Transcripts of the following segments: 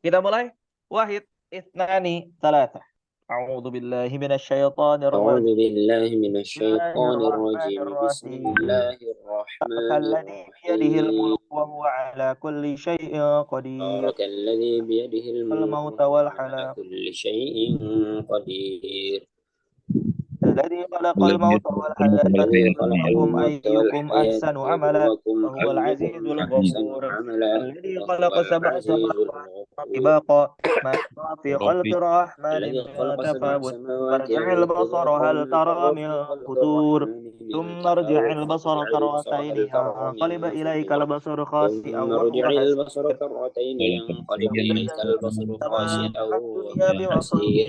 Kita mulai. Wahid, itnani, talatah. A'udzu billahi minasyaitonir أعوذ rajim. بالله من الشيطان الرجيم بسم Bismillahirrahmanirrahim. الله الرحمن Tabarakal biyadihil الرحيم mulk wa huwa ala kulli syai'in qadir. بارك الذي بيده Al الملك mauta وهو wal على haya. كل شيء قدير الذي خلق الذي الموت خلق الموت والحياة الذي خلق ليبلوكم الموت أيكم والحياة أحسن عملا ليبلوكم وهو العزيز أيكم أحسن الغفور. عملا الذي وهو خلق سبع العزيز سماوات الغفور طباقا ما ترى في خلق ربي الرحمن الذي من خلق سبع تفاوت سماوات فارجع البصر طباقا هل ما ترى ترى من في خلق فطور الرحمن من ثم ارجع تفاوت البصر فارجع البصر كرتين هل ترى ينقلب من إليك فطور البصر خاسئا ثم ارجع وهو البصر حسير. كرتين ولقد ينقلب إليك زينا البصر السماء خاسئا الدنيا وهو حسير بمصابيح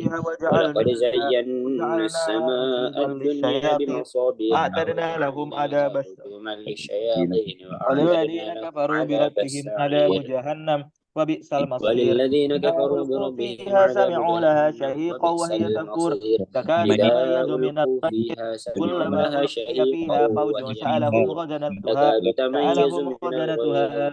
ولقد زينا وجعلناها السماء رجوما الدنيا للشياطين بمصابيح وأعتدنا لهم عذاب وجعلناها السعير رجوما للشياطين وللذين وأعتدنا لهم كفروا عذاب بربهم عذاب السعير جهنم وبئس المصير وللذين إذا كفروا ألقوا بربهم فيها عذاب سمعوا لها جهنم شهيقا وبئس وهي تفور المصير تكاد إذا تميز من ألقوا الغيظ فيها سمعوا كلما لها ألقي شهيقا فيها فوج وهي سألهم تفور خزنتها تكاد تميز سألهم من خزنتها الغيظ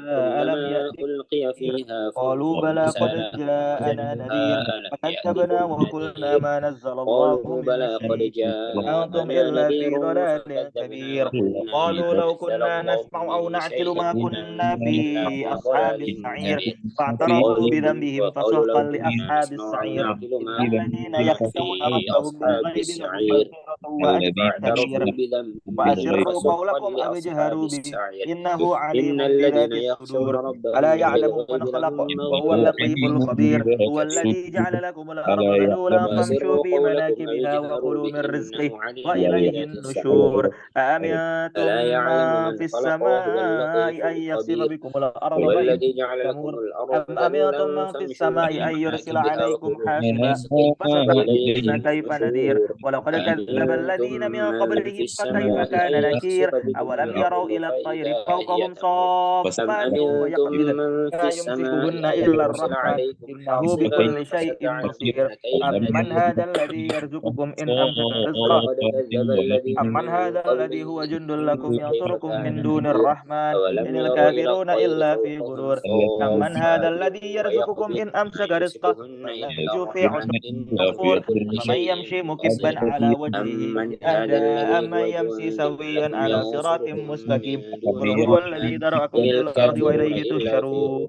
ألم كلما يأتكم ألقي نذير فيها فوج قالوا بلى قد سألهم جاءنا نذير خزنتها ألم فكذبنا يأتكم وقلنا نذير ما نزل الله قالوا من بلى قد شيء أنتم جاءنا إلا نذير في ضلال فكذبنا كبير وقلنا قالوا ما لو نزل كنا الله نسمع أو من نعقل شيء ما إن كنا أنتم إلا في في أصحاب ضلال السعير كبير فاعترفوا بذنبهم وقالوا لو فسحقا كنا لأصحاب نسمع أو السعير نعقل إن ما الذين كنا في يخشون ربهم أصحاب بالغيب لهم السعير مغفرة وأجر فاعترفوا كبير بذنبهم وأسروا فسحقا قولكم أو لأصحاب اجهروا به السعير إنه إن عليم الذين بذات يخشون الصدور ألا ربهم يعلم بالغيب من خلق لهم وهو مغفرة اللطيف الخبير هو الذي جعل لكم الأرض ألا ذلولا يعلم فامشوا وأسروا في قولكم أو مناكبها اجهروا وكلوا به من رزقه إنه عليم وإليه بذات النشور الصدور أأمنتم ألا يعلم من في من خلق وهو اللطيف السماء أن يخسف الخبير بكم الأرض هو فإذا الذي جعل لكم تمور الأرض أم أمنتم ذلولا من في فامشوا السماء في أن يرسل مناكبها عليكم وكلوا من حاصبا رزقه وإليه فستعلمون كيف نذير النشور ولقد كذب أأمنتم الذين من من في قبلهم فكيف السماء أن كان يخسف نكير بكم أولم يروا الأرض إلى الطير فإذا هي فوقهم تمور أم صافات أمنتم ويقبضن من في ما السماء يمسكهن أن إلا يرسل الرحمن عليكم إنه حاصبا بكل شيء فستعلمون بصير كيف أمن نذير هذا الذي يرزقكم إن أمسك رزقه ولقد كذب الذين أمن من هذا الذي قبلهم هو جند لكم فكيف ينصركم كان من دون نكير الرحمن أولم إن يروا إلى الكافرون الطير إلا في فوقهم غرور أمن هذا صافات الذي يرزقكم إن ويقبضن ما أمسك رزقه يمسكهن بل إلا لجوا في عتو الرحمن إنه نفور بكل فمن شيء يمشي مكبا بصير على وجهه أمن أهدى هذا الذي أمن هو يمشي جند سويا لكم على صراط ينصركم مستقيم من دون قل هو الذي الرحمن ذرأكم إن في الأرض الكافرون وإليه إلا في غرور تحشرون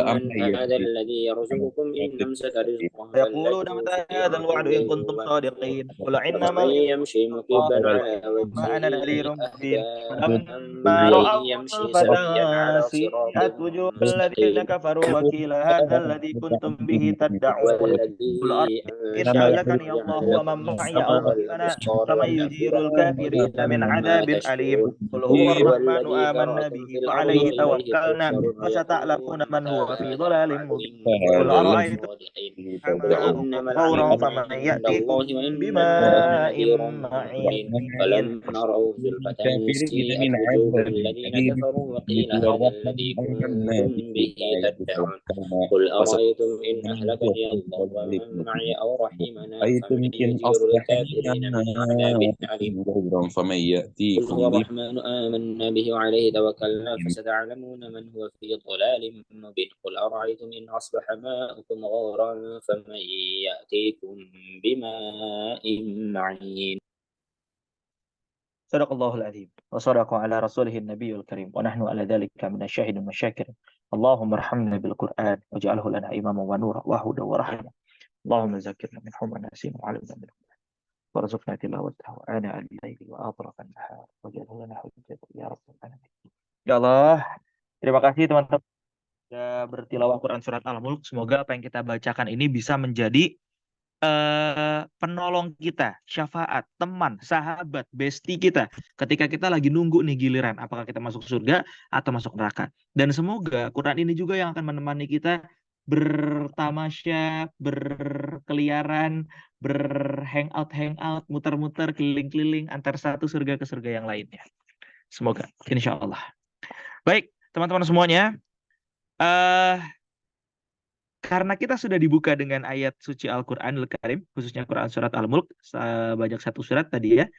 أمن هذا الذي يرزقكم إن أمسك رزقه بل ويقولون لجوا متى في هذا الوعد عتو إن كنتم ونفور صادقين قل إنما أفمن العلم يمشي عند الله مكبا على وإنما أنا وجهه نذير أهدى مبين أمن فلما رأوه يمشي زلفة سويا على صراط سيئت وجوه الذين مستقيم كفروا وقيل هذا الذي كنتم به تدعون قل والذي أرأيتم إن أنشأكم أهلكني الله وجعل ومن لكم معي السمع أو رحمنا والأبصار فمن يجير والأفئدة الكافرين قليلا من ما عذاب أليم تشكرون قل هو هو الرحمن الذي آمنا ذرأكم في به الأرض فعليه وإليه توكلنا تحشرون فستعلمون ويقولون من متى هو في هذا ضلال الوعد مبين إن قل كنتم أرأيتم صادقين قل عنه إنما فورا العلم فمن عند الله يأتيكم وإنما أنا بماء نذير مبين معين فلما رأوا زلفة الكافرين سيئت من وجوه عذاب الذين أليم كفروا وقيل مثل هذا الرحمن الذي آمنا كنتم به به تدعون توكلنا قل أرأيتم إن وستعلمون أهلكني الله ضلال ومن معي مبين أو رحمنا فمن رأيتم إن يجير أصبح الكافرين من عذاب أليم غيرا فمن قل هو يأتيكم الرحمن آمنا به وعليه توكلنا فستعلمون من هو في ضلال مبين قل أرأيتم إن أصبح ماؤكم غورا فمن يأتيكم بماء معين. صدق الله العظيم وصدق على رسوله النبي الكريم ونحن على ذلك من الشاهد والشاكر اللهم ارحمنا بالقرآن واجعله لنا إماما ونورا وهدى ورحمة اللهم ذكرنا منه ما نسينا وعلمنا منه وارزقنا تلاوته آناء الليل وأطراف النهار واجعله لنا حجة يا رب العالمين. Ya Allah, terima kasih teman-teman sudah bertilawah Quran surat Al-Mulk. Semoga apa yang kita bacakan ini bisa menjadi penolong kita, syafaat, teman, sahabat, bestie kita ketika kita lagi nunggu nih giliran apakah kita masuk surga atau masuk neraka. Dan semoga Quran ini juga yang akan menemani kita bertamasya, berkeliaran, berhangout, muter-muter, keliling-keliling antar satu surga ke surga yang lainnya. Semoga, insya Allah. Baik, teman-teman semuanya, eh karena kita sudah dibuka dengan ayat suci Al-Quran Al-Karim, khususnya Quran Surat Al-Mulk, banyak satu surat tadi ya,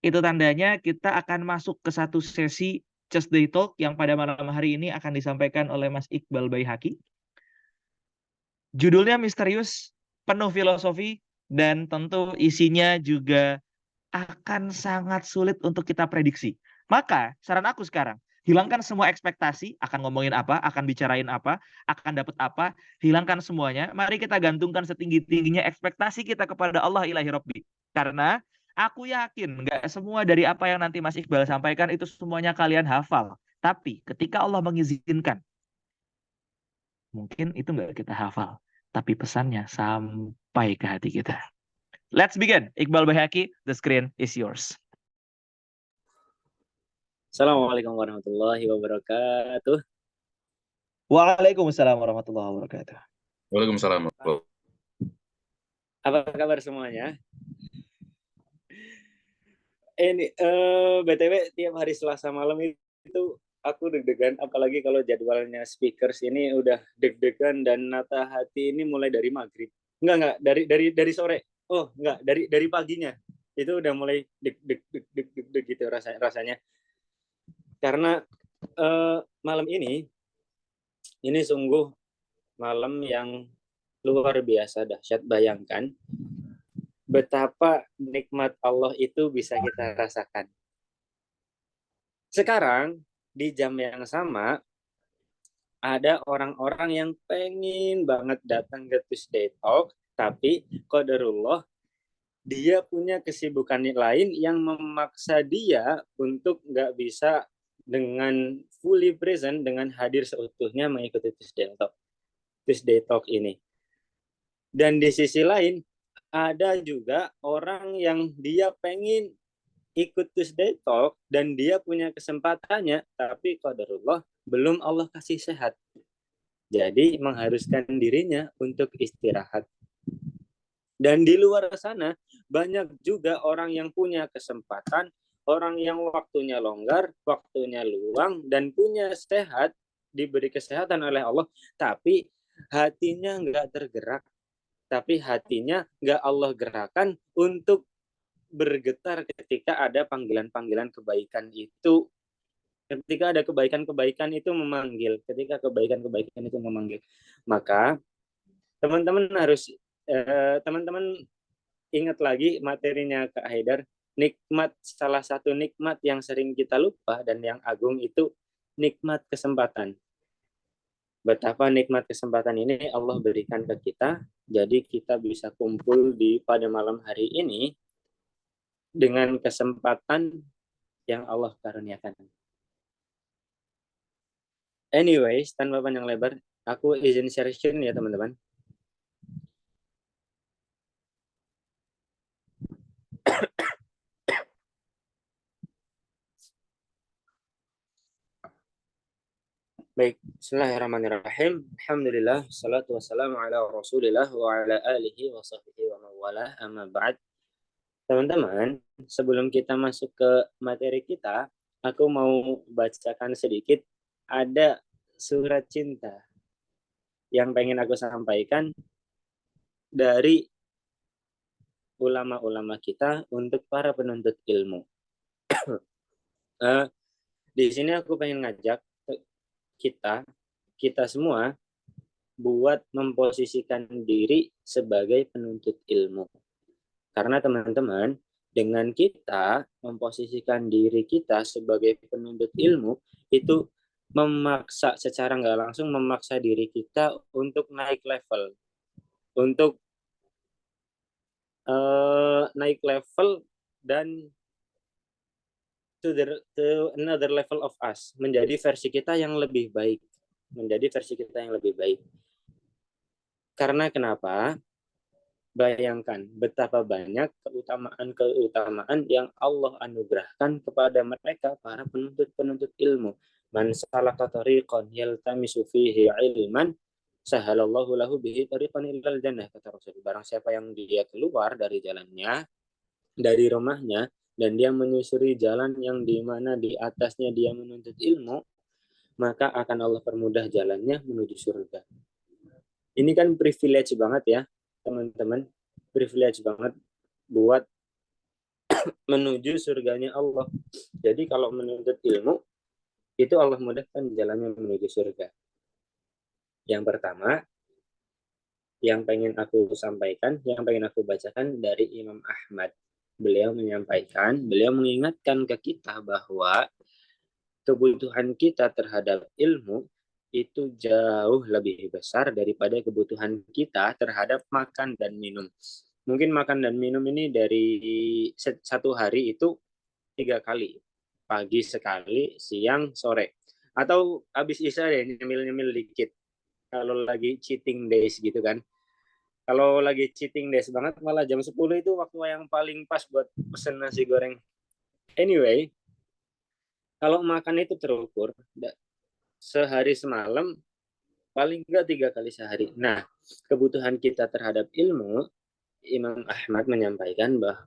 itu tandanya kita akan masuk ke satu sesi Just Day Talk yang pada malam hari ini akan disampaikan oleh Mas Iqbal Baihaqi. Judulnya misterius, penuh filosofi, dan tentu isinya juga akan sangat sulit untuk kita prediksi. Maka, saran aku sekarang, hilangkan semua ekspektasi, akan ngomongin apa, akan bicarain apa, akan dapat apa, hilangkan semuanya. Mari kita gantungkan setinggi-tingginya ekspektasi kita kepada Allah ilahi Rabbi. Karena aku yakin nggak semua dari apa yang nanti Mas Iqbal sampaikan itu semuanya kalian hafal. Tapi ketika Allah mengizinkan, mungkin itu nggak kita hafal. Tapi pesannya sampai ke hati kita. Let's begin. Iqbal Bayhaqi, the screen is yours. Assalamualaikum warahmatullahi wabarakatuh. Waalaikumsalam warahmatullahi wabarakatuh. Waalaikumsalam. Apa kabar semuanya? Ini BTW tiap hari Selasa malam itu aku deg-degan, apalagi kalau jadwalnya speakers ini udah deg-degan dan nata hati ini mulai dari maghrib. Enggak, dari sore. Oh, enggak, dari paginya. Itu udah mulai deg-deg gitu rasanya. Karena malam ini sungguh malam yang luar biasa dahsyat. Bayangkan betapa nikmat Allah itu bisa kita rasakan. Sekarang, di jam yang sama, ada orang-orang yang pengen banget datang ke Tuesday Talk, tapi qadarullah, dia punya kesibukan lain yang memaksa dia untuk nggak bisa dengan fully present, dengan hadir seutuhnya mengikuti Tuesday Talk ini. Dan di sisi lain, ada juga orang yang dia pengen ikut Tuesday Talk dan dia punya kesempatannya, tapi qadarullah belum Allah kasih sehat. Jadi mengharuskan dirinya untuk istirahat. Dan di luar sana banyak juga orang yang punya kesempatan, orang yang waktunya longgar, waktunya luang, dan punya sehat, diberi kesehatan oleh Allah, tapi hatinya nggak tergerak, tapi hatinya nggak Allah gerakan untuk bergetar ketika ada panggilan-panggilan kebaikan itu. Ketika ada kebaikan-kebaikan itu memanggil, ketika kebaikan-kebaikan itu memanggil, maka teman-teman harus teman-teman ingat lagi materinya Kak Haidar. Nikmat, salah satu nikmat yang sering kita lupa dan yang agung itu nikmat kesempatan. Betapa nikmat kesempatan ini Allah berikan ke kita, jadi kita bisa kumpul pada malam hari ini dengan kesempatan yang Allah karuniakan. Anyways, tanpa panjang lebar, aku izin share screen ya teman-teman. Baik, bismillahirrahmanirrahim. Alhamdulillah, salatu wassalamu ala rasulillah wa ala alihi wa sahbihi wa mawalah, amma ba'd. Teman-teman, sebelum kita masuk ke materi kita, aku mau bacakan sedikit. Ada surat cinta yang pengen aku sampaikan dari ulama-ulama kita untuk para penuntut ilmu. Di sini aku pengen ngajak kita semua buat memposisikan diri sebagai penuntut ilmu. Karena teman-teman, dengan kita memposisikan diri kita sebagai penuntut ilmu, itu memaksa secara nggak langsung memaksa diri kita untuk naik level, untuk naik level dan to another level of us, menjadi versi kita yang lebih baik, Karena kenapa? Bayangkan betapa banyak keutamaan yang Allah anugerahkan kepada mereka para penuntut ilmu. Man salaka tariqan yaltamisu fihi ilman sahalallahu lahu bihi tariqan ilal jannah, kata Rasul. Barang siapa yang dia keluar dari jalannya, dari rumahnya, dan dia menyusuri jalan yang di mana di atasnya dia menuntut ilmu, maka akan Allah permudah jalannya menuju surga. Ini kan privilege banget ya, teman-teman. Privilege banget buat menuju surganya Allah. Jadi kalau menuntut ilmu, itu Allah mudahkan jalannya menuju surga. Yang pertama, yang pengen aku sampaikan, yang pengen aku bacakan dari Imam Ahmad. Beliau mengingatkan ke kita bahwa kebutuhan kita terhadap ilmu itu jauh lebih besar daripada kebutuhan kita terhadap makan dan minum. Mungkin makan dan minum ini dari satu hari itu 3 kali. Pagi sekali, siang, sore. Atau habis isya deh, nyemil-nyemil dikit. Kalau lagi cheating days gitu kan. Kalau lagi cheating days banget, malah jam 10 itu waktu yang paling pas buat pesen nasi goreng. Anyway, kalau makan itu terukur, sehari semalam, paling enggak 3 kali sehari. Nah, kebutuhan kita terhadap ilmu, Imam Ahmad menyampaikan bahwa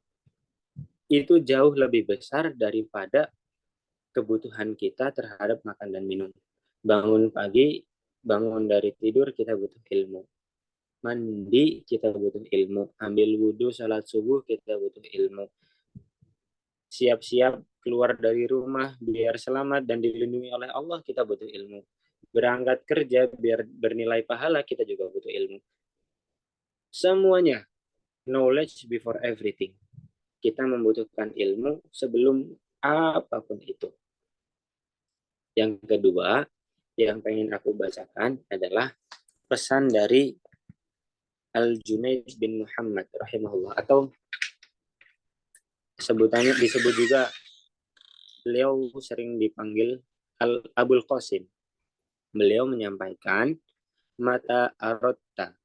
itu jauh lebih besar daripada kebutuhan kita terhadap makan dan minum. Bangun pagi, bangun dari tidur, kita butuh ilmu. Mandi, kita butuh ilmu. Ambil wudhu, salat subuh, kita butuh ilmu. Siap-siap keluar dari rumah biar selamat dan dilindungi oleh Allah, kita butuh ilmu. Berangkat kerja biar bernilai pahala, kita juga butuh ilmu. Semuanya, knowledge before everything. Kita membutuhkan ilmu sebelum apapun itu. Yang kedua, yang pengen aku bacakan adalah pesan dari Al-Junaid bin Muhammad rahimahullah, atau sebutannya disebut juga, beliau sering dipanggil Abul Qasim. Beliau menyampaikan, mata arotta,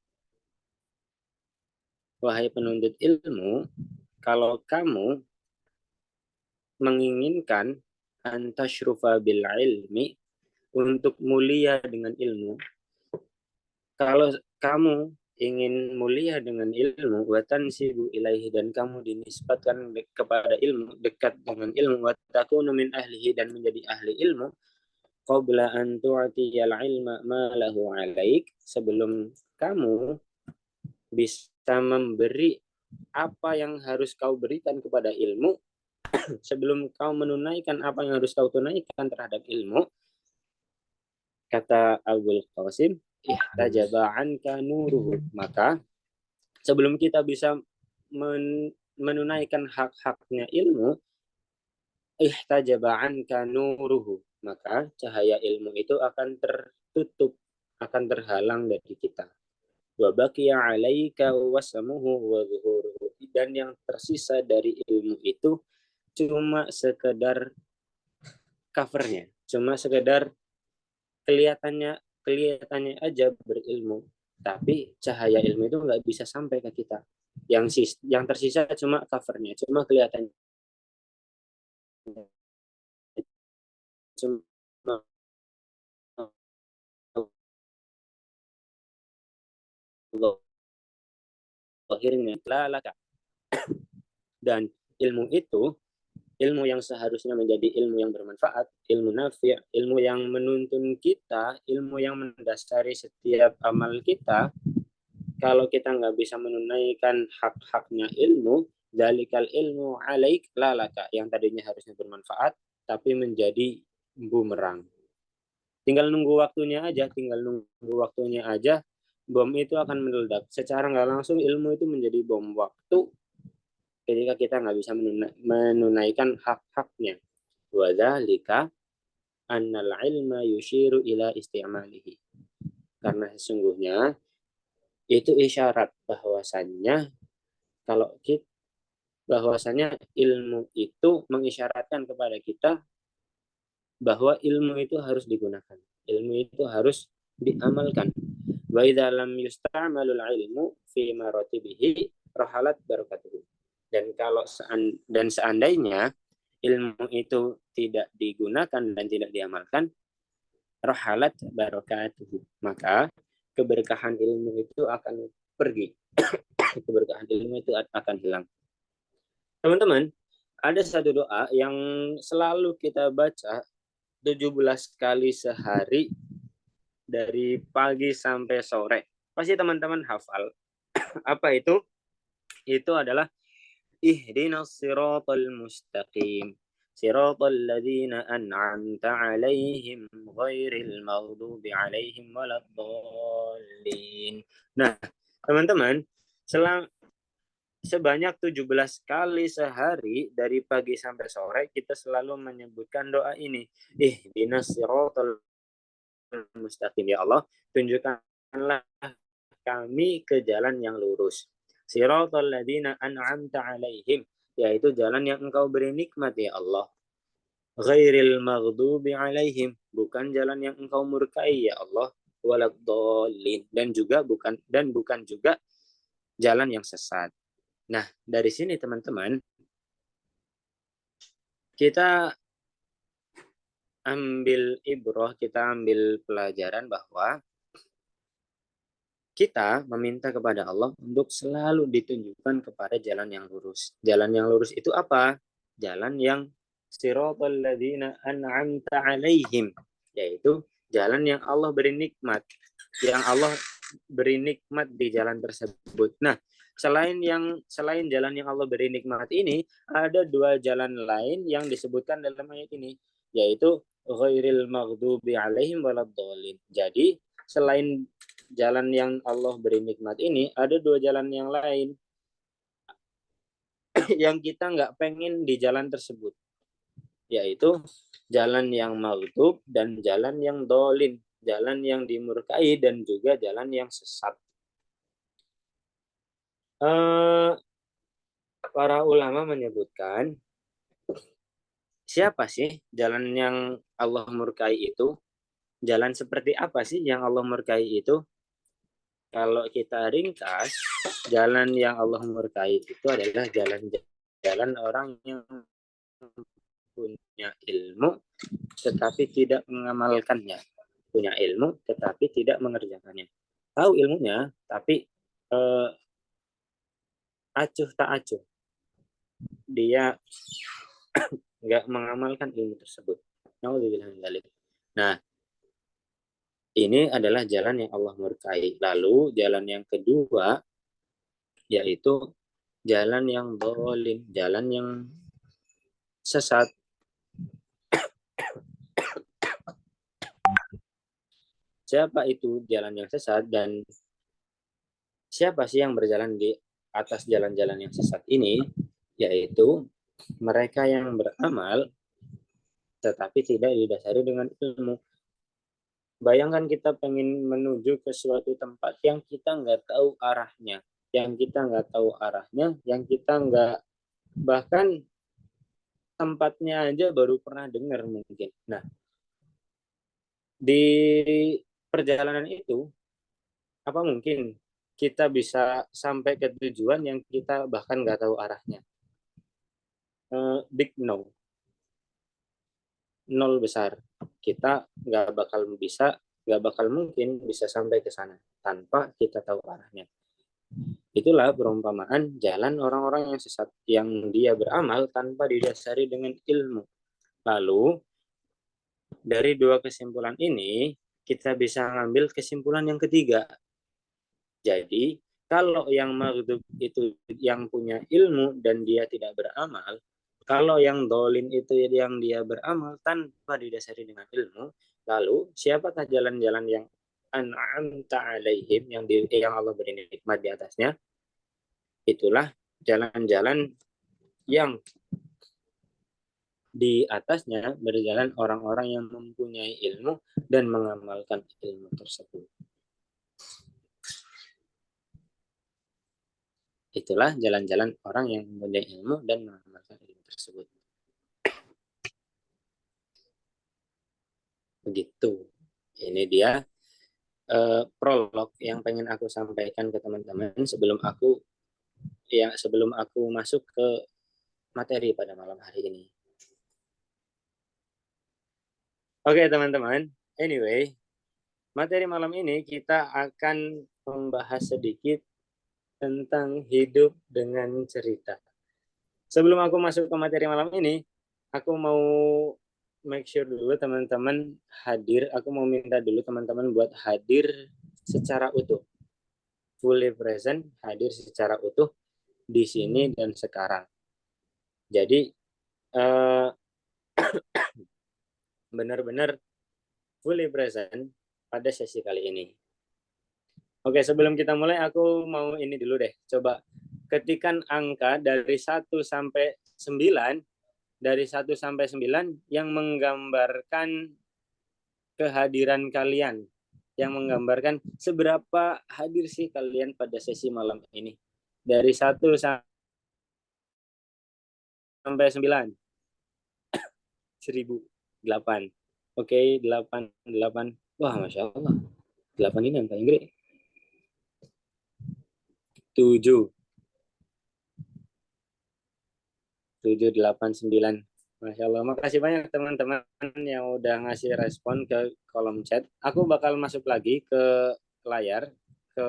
wahai penuntut ilmu, kalau kamu menginginkan antashrufa bil ilmi, untuk mulia dengan ilmu, kalau kamu ingin mulia dengan ilmu, watan sibu ilaihi, dan kamu dinisbatkan kepada ilmu, dekat dengan ilmu, watakunu min ahlihi, dan menjadi ahli ilmu, qabla an tu'tiyal ilma ma lahu alaik, sebelum kamu bisa memberi apa yang harus kau berikan kepada ilmu, sebelum kau menunaikan apa yang harus kau tunaikan terhadap ilmu, kata Abul Qasim, ihtajaba anka nuruhu, maka sebelum kita bisa menunaikan hak-haknya ilmu, ihtajaba anka nuruhu, maka cahaya ilmu itu akan tertutup, akan terhalang dari kita. Wa baqiya alaika wasamuhu wa zuhuruhu, dan yang tersisa dari ilmu itu cuma sekedar covernya, cuma sekedar kelihatannya aja berilmu, tapi cahaya ilmu itu nggak bisa sampai ke kita. Yang tersisa cuma covernya, cuma kelihatannya, cuma akhirnya lalaka. Dan ilmu itu, ilmu yang seharusnya menjadi ilmu yang bermanfaat, ilmu nafi', ilmu yang menuntun kita, ilmu yang mendasari setiap amal kita, kalau kita nggak bisa menunaikan hak-haknya ilmu, dalikal ilmu alaik lalaka, yang tadinya harusnya bermanfaat, tapi menjadi bumerang. Tinggal nunggu waktunya aja, bom itu akan meledak. Secara nggak langsung ilmu itu menjadi bom waktu ketika kita nggak bisa menunaikan hak-haknya. Wadzalika annal ilma yushiru ila isti'malihi. Karena sesungguhnya itu isyarat bahwasannya kalau kita bahwasanya ilmu itu mengisyaratkan kepada kita bahwa ilmu itu harus digunakan, ilmu itu harus diamalkan. Wa idza lam yusta'malul ilmu fi maratibihi rahalat barakatuhu. Dan kalau seandainya ilmu itu tidak digunakan dan tidak diamalkan, rahalat barakatuhu, maka keberkahan ilmu itu akan pergi. Keberkahan ilmu itu akan hilang. Teman-teman, ada satu doa yang selalu kita baca 17 kali sehari dari pagi sampai sore. Pasti teman-teman hafal. Apa itu? Itu adalah ihdinas siratal mustaqim. Siratal ladzina an'amta 'alaihim ghairil maghdubi 'alaihim waladdallin. Nah, Teman-teman, sebanyak 17 kali sehari dari pagi sampai sore kita selalu menyebutkan doa ini. Ihdinas siratal mustaqim, ya Allah, tunjukkanlah kami ke jalan yang lurus. Siratal ladzina an'amta alaihim, yaitu jalan yang engkau beri nikmat ya Allah. Ghairil maghdubi alaihim, bukan jalan yang engkau murkai ya Allah. Waladdallin, bukan juga jalan yang sesat. Nah, dari sini teman-teman, kita ambil ibrah, kita ambil pelajaran bahwa kita meminta kepada Allah untuk selalu ditunjukkan kepada jalan yang lurus. Jalan yang lurus itu apa? Jalan yang siratal ladzina an'amta alaihim, yaitu jalan yang Allah beri nikmat, yang Allah beri nikmat di jalan tersebut. Nah, selain jalan yang Allah beri nikmat ini, ada dua jalan lain yang disebutkan dalam ayat ini, yaitu ghairil maghdubi alaihim waladdallin. Jadi, selain jalan yang Allah beri nikmat ini, ada dua jalan yang lain yang kita nggak pengen di jalan tersebut, yaitu jalan yang maghdub dan jalan yang dolin, jalan yang dimurkai dan juga jalan yang sesat. Para ulama menyebutkan, siapa sih jalan yang Allah murkai itu? Jalan seperti apa sih yang Allah murkai itu? Kalau kita ringkas, jalan yang Allah murkai itu adalah jalan orang yang punya ilmu tetapi tidak mengamalkannya. Punya ilmu tetapi tidak mengerjakannya. Tahu ilmunya tapi acuh tak acuh. Dia nggak mengamalkan ilmu tersebut. Nah, ini adalah jalan yang Allah murkai. Lalu jalan yang kedua yaitu jalan yang dolin, jalan yang sesat. Siapa itu jalan yang sesat dan siapa sih yang berjalan di atas jalan-jalan yang sesat ini? Yaitu mereka yang beramal tetapi tidak didasari dengan ilmu. Bayangkan kita pengen menuju ke suatu tempat yang kita nggak tahu arahnya, yang kita nggak, bahkan tempatnya aja baru pernah dengar mungkin. Nah, di perjalanan itu, apa mungkin kita bisa sampai ke tujuan yang kita bahkan nggak tahu arahnya? Big no. Nol besar. Kita nggak bakal mungkin bisa sampai ke sana tanpa kita tahu arahnya. Itulah perumpamaan jalan orang-orang yang sesat, yang dia beramal tanpa didasari dengan ilmu. Lalu, dari dua kesimpulan ini, kita bisa ngambil kesimpulan yang ketiga. Jadi, kalau yang maghdub itu yang punya ilmu dan dia tidak beramal, kalau yang dolin itu yang dia beramal tanpa didasari dengan ilmu, lalu siapakah jalan-jalan yang an'amta alaihim, yang Allah beri nikmat di atasnya? Itulah jalan-jalan yang di atasnya berjalan orang-orang yang mempunyai ilmu dan mengamalkan ilmu tersebut. Itulah jalan-jalan orang yang mempunyai ilmu dan mengamalkan ilmu tersebut. Begitu. Ini dia prolog yang pengen aku sampaikan ke teman-teman sebelum aku masuk ke materi pada malam hari ini. Oke teman-teman, anyway, materi malam ini kita akan membahas sedikit tentang hidup dengan cerita. Sebelum aku masuk ke materi malam ini, aku mau make sure dulu teman-teman hadir. Aku mau minta dulu teman-teman buat hadir secara utuh. Fully present, hadir secara utuh di sini dan sekarang. Jadi, benar-benar fully present pada sesi kali ini. Oke, sebelum kita mulai aku mau ini dulu deh. Coba ketikan angka dari 1 sampai 9, dari 1 sampai 9 yang menggambarkan kehadiran kalian, yang menggambarkan seberapa hadir sih kalian pada sesi malam ini. Dari 1 sampai 9. 1008. Oke, 88. Wah, Masya Allah. 8 ini angka Inggris. 7. 7, 8, 9. Masya Allah. Makasih banyak teman-teman yang udah ngasih respon ke kolom chat. Aku bakal masuk lagi ke layar, ke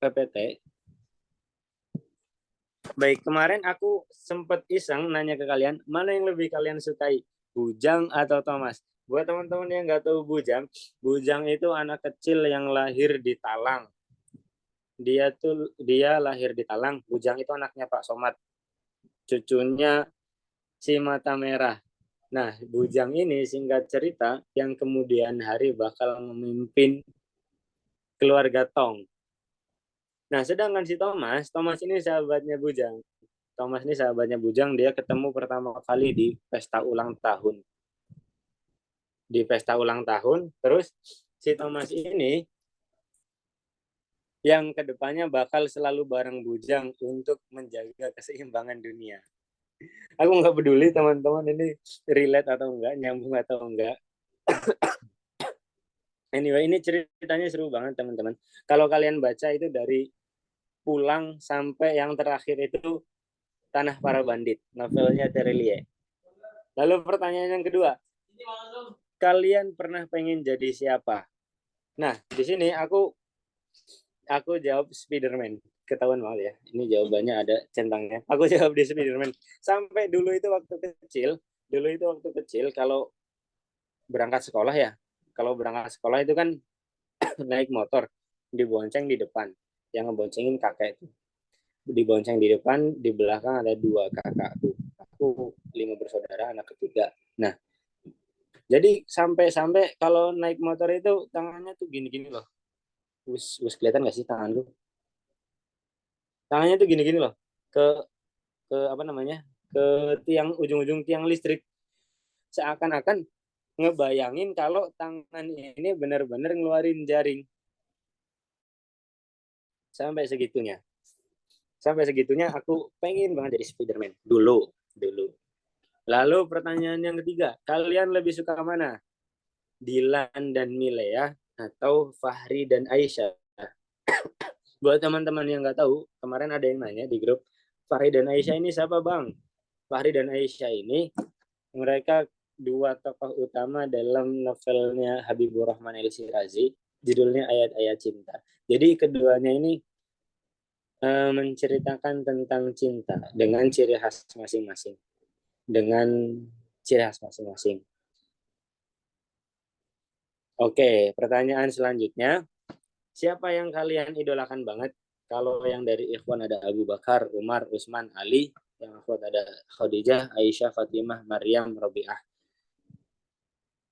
PPT. Baik, kemarin aku sempat iseng nanya ke kalian, mana yang lebih kalian sukai, Bujang atau Thomas? Buat teman-teman yang nggak tahu Bujang, Bujang itu anak kecil yang lahir di Talang. Dia lahir di Talang. Bujang itu anaknya Pak Somad, cucunya si mata merah. Nah, Bujang ini singkat cerita yang kemudian hari bakal memimpin keluarga Tong. Nah, sedangkan si Thomas, Thomas ini sahabatnya Bujang. Thomas ini sahabatnya Bujang, dia ketemu pertama kali di pesta ulang tahun. Di pesta ulang tahun, terus si Thomas ini yang kedepannya bakal selalu bareng Bujang untuk menjaga keseimbangan dunia. Aku nggak peduli teman-teman ini relate atau enggak, nyambung atau enggak. Anyway, ini ceritanya seru banget teman-teman. Kalau kalian baca itu dari Pulang sampai yang terakhir itu Tanah Para Bandit, novelnya Terelie. Lalu pertanyaan yang kedua, kalian pernah pengen jadi siapa? Nah, di sini aku jawab Spiderman. Ketahuan mal ya. Ini jawabannya ada centangnya. Aku jawab di Spiderman. Sampai dulu itu waktu kecil kalau berangkat sekolah ya. Kalau berangkat sekolah itu kan naik motor, dibonceng di depan. Yang ngeboncengin kakek itu. Dibonceng di depan, di belakang ada 2 kakakku. Aku 5 bersaudara, anak ketiga. Nah, jadi sampai kalau naik motor itu tangannya tuh gini-gini loh. Wis kelihatan gak sih tanganku? Tangannya tuh gini-gini loh. Ke apa namanya? Ke tiang, ujung-ujung tiang listrik. Seakan-akan ngebayangin kalau tangan ini benar-benar ngeluarin jaring. Sampai segitunya. Sampai segitunya aku pengen banget jadi Spiderman. Dulu. Lalu pertanyaan yang ketiga, kalian lebih suka mana? Dilan dan Milea atau Fahri dan Aisyah? Buat teman-teman yang nggak tahu, kemarin ada yang nanya di grup, Fahri dan Aisyah ini siapa bang? Fahri dan Aisyah ini, mereka 2 tokoh utama dalam novelnya Habibur Rahman El Shirazi, judulnya Ayat-Ayat Cinta. Jadi keduanya ini menceritakan tentang cinta dengan ciri khas masing-masing. Oke, pertanyaan selanjutnya. Siapa yang kalian idolakan banget? Kalau yang dari Ikhwan ada Abu Bakar, Umar, Utsman, Ali. Yang akhwat ada Khadijah, Aisyah, Fatimah, Maryam, Robiah.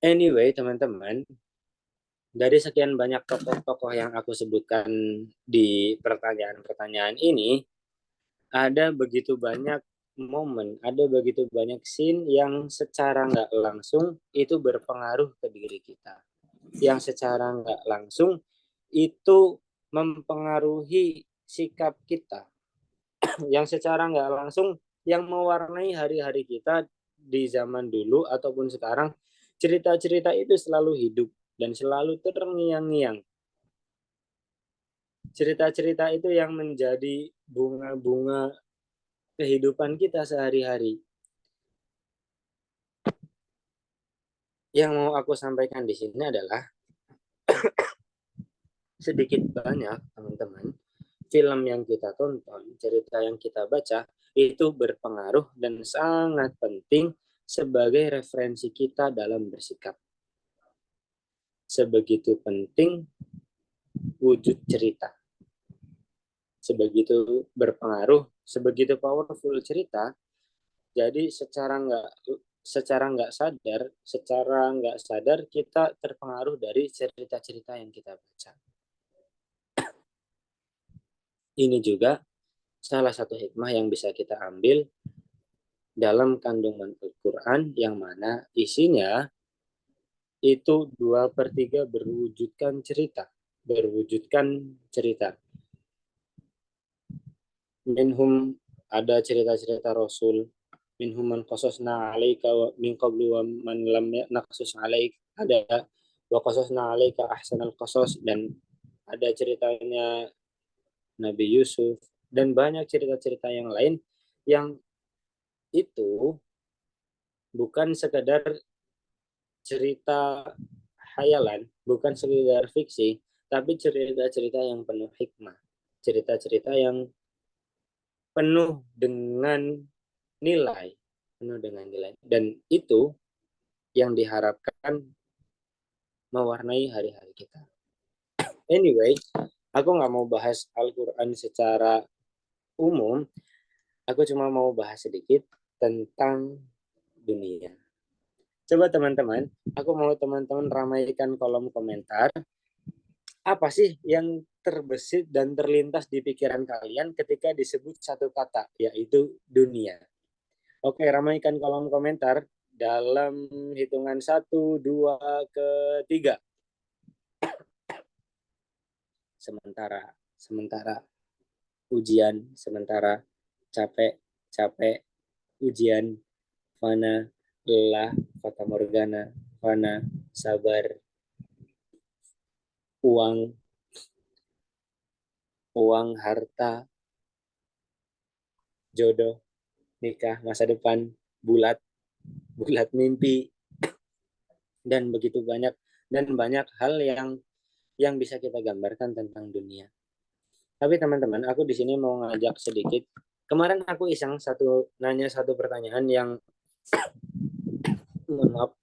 Anyway, teman-teman, dari sekian banyak tokoh-tokoh yang aku sebutkan di pertanyaan-pertanyaan ini, ada begitu banyak momen, ada begitu banyak scene yang secara nggak langsung itu berpengaruh ke diri kita. Yang secara nggak langsung itu mempengaruhi sikap kita. Yang secara nggak langsung yang mewarnai hari-hari kita di zaman dulu ataupun sekarang, cerita-cerita itu selalu hidup dan selalu terngiang-ngiang. Cerita-cerita itu yang menjadi bunga-bunga kehidupan kita sehari-hari. Yang mau aku sampaikan di sini adalah sedikit banyak teman-teman, film yang kita tonton, cerita yang kita baca itu berpengaruh dan sangat penting sebagai referensi kita dalam bersikap. Sebegitu penting wujud cerita. Sebegitu berpengaruh, sebegitu powerful cerita. Jadi secara nggak sadar kita terpengaruh dari cerita-cerita yang kita baca. Ini juga salah satu hikmah yang bisa kita ambil dalam kandungan Al-Quran, yang mana isinya itu 2/3 berwujudkan cerita. Minhum, ada cerita-cerita Rasul, minhum man qasasna 'alaika wa min qablu wa man lam naqsus 'alaik, ada wa qasasna 'alaika ahsanal qasas, dan ada ceritanya Nabi Yusuf, dan banyak cerita-cerita yang lain yang itu bukan sekedar cerita hayalan, bukan sekedar fiksi, tapi cerita-cerita yang penuh hikmah, cerita-cerita yang penuh dengan nilai, dan itu yang diharapkan mewarnai hari-hari kita. Anyway, aku nggak mau bahas Al-Quran secara umum, aku cuma mau bahas sedikit tentang dunia. Coba teman-teman, aku mau teman-teman ramaikan kolom komentar. Apa sih yang terbesit dan terlintas di pikiran kalian ketika disebut satu kata, yaitu dunia? Oke, ramaikan kolom komentar dalam hitungan 1, 2, 3. Sementara ujian, sementara capek, ujian, fana, lelah, fata morgana, fana, sabar, uang, harta, jodoh, nikah, masa depan, bulat mimpi, dan begitu banyak hal yang bisa kita gambarkan tentang dunia. Tapi teman-teman, aku di sini mau ngajak sedikit. Kemarin aku iseng nanya satu pertanyaan yang mohon maaf.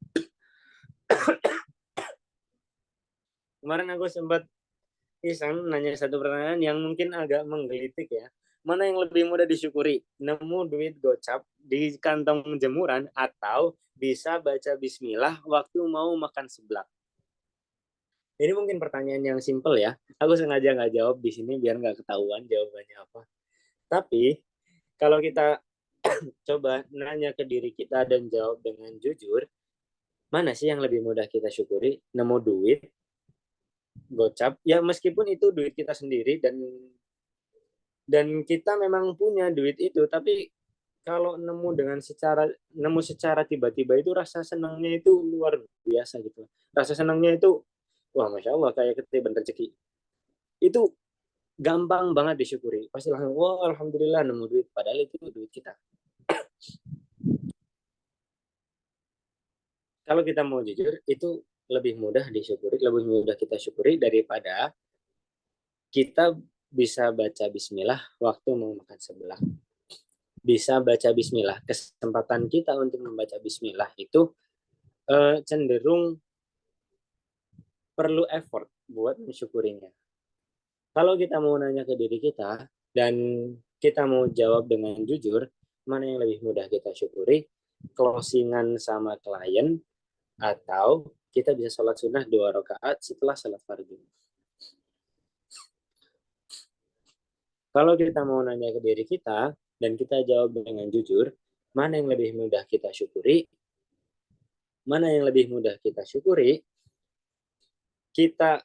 Kemarin aku sempat iseng nanya satu pertanyaan yang mungkin agak menggelitik ya. Mana yang lebih mudah disyukuri? Nemu duit gocap di kantong jemuran atau bisa baca bismillah waktu mau makan seblak? Ini mungkin pertanyaan yang simple ya. Aku sengaja nggak jawab di sini biar nggak ketahuan jawabannya apa. Tapi kalau kita coba nanya ke diri kita dan jawab dengan jujur, mana sih yang lebih mudah kita syukuri? Nemu duit gocap, ya meskipun itu duit kita sendiri dan kita memang punya duit itu, tapi kalau nemu secara tiba-tiba itu rasa senangnya itu luar biasa gitu. Rasa senangnya itu wah masya Allah kayak ketiban rezeki. Itu gampang banget disyukuri. Pasti langsung wah alhamdulillah nemu duit, padahal itu duit kita. Kalau kita mau jujur, itu lebih mudah kita syukuri daripada kita bisa baca bismillah waktu mau makan sebelah. Bisa baca bismillah, kesempatan kita untuk membaca bismillah itu cenderung perlu effort buat mensyukurinya. Kalau kita mau nanya ke diri kita dan kita mau jawab dengan jujur, mana yang lebih mudah kita syukuri? Closingan sama klien atau kita bisa sholat sunnah 2 rakaat setelah sholat fardu. Kalau kita mau nanya ke diri kita dan kita jawab dengan jujur, mana yang lebih mudah kita syukuri? Mana yang lebih mudah kita syukuri? Kita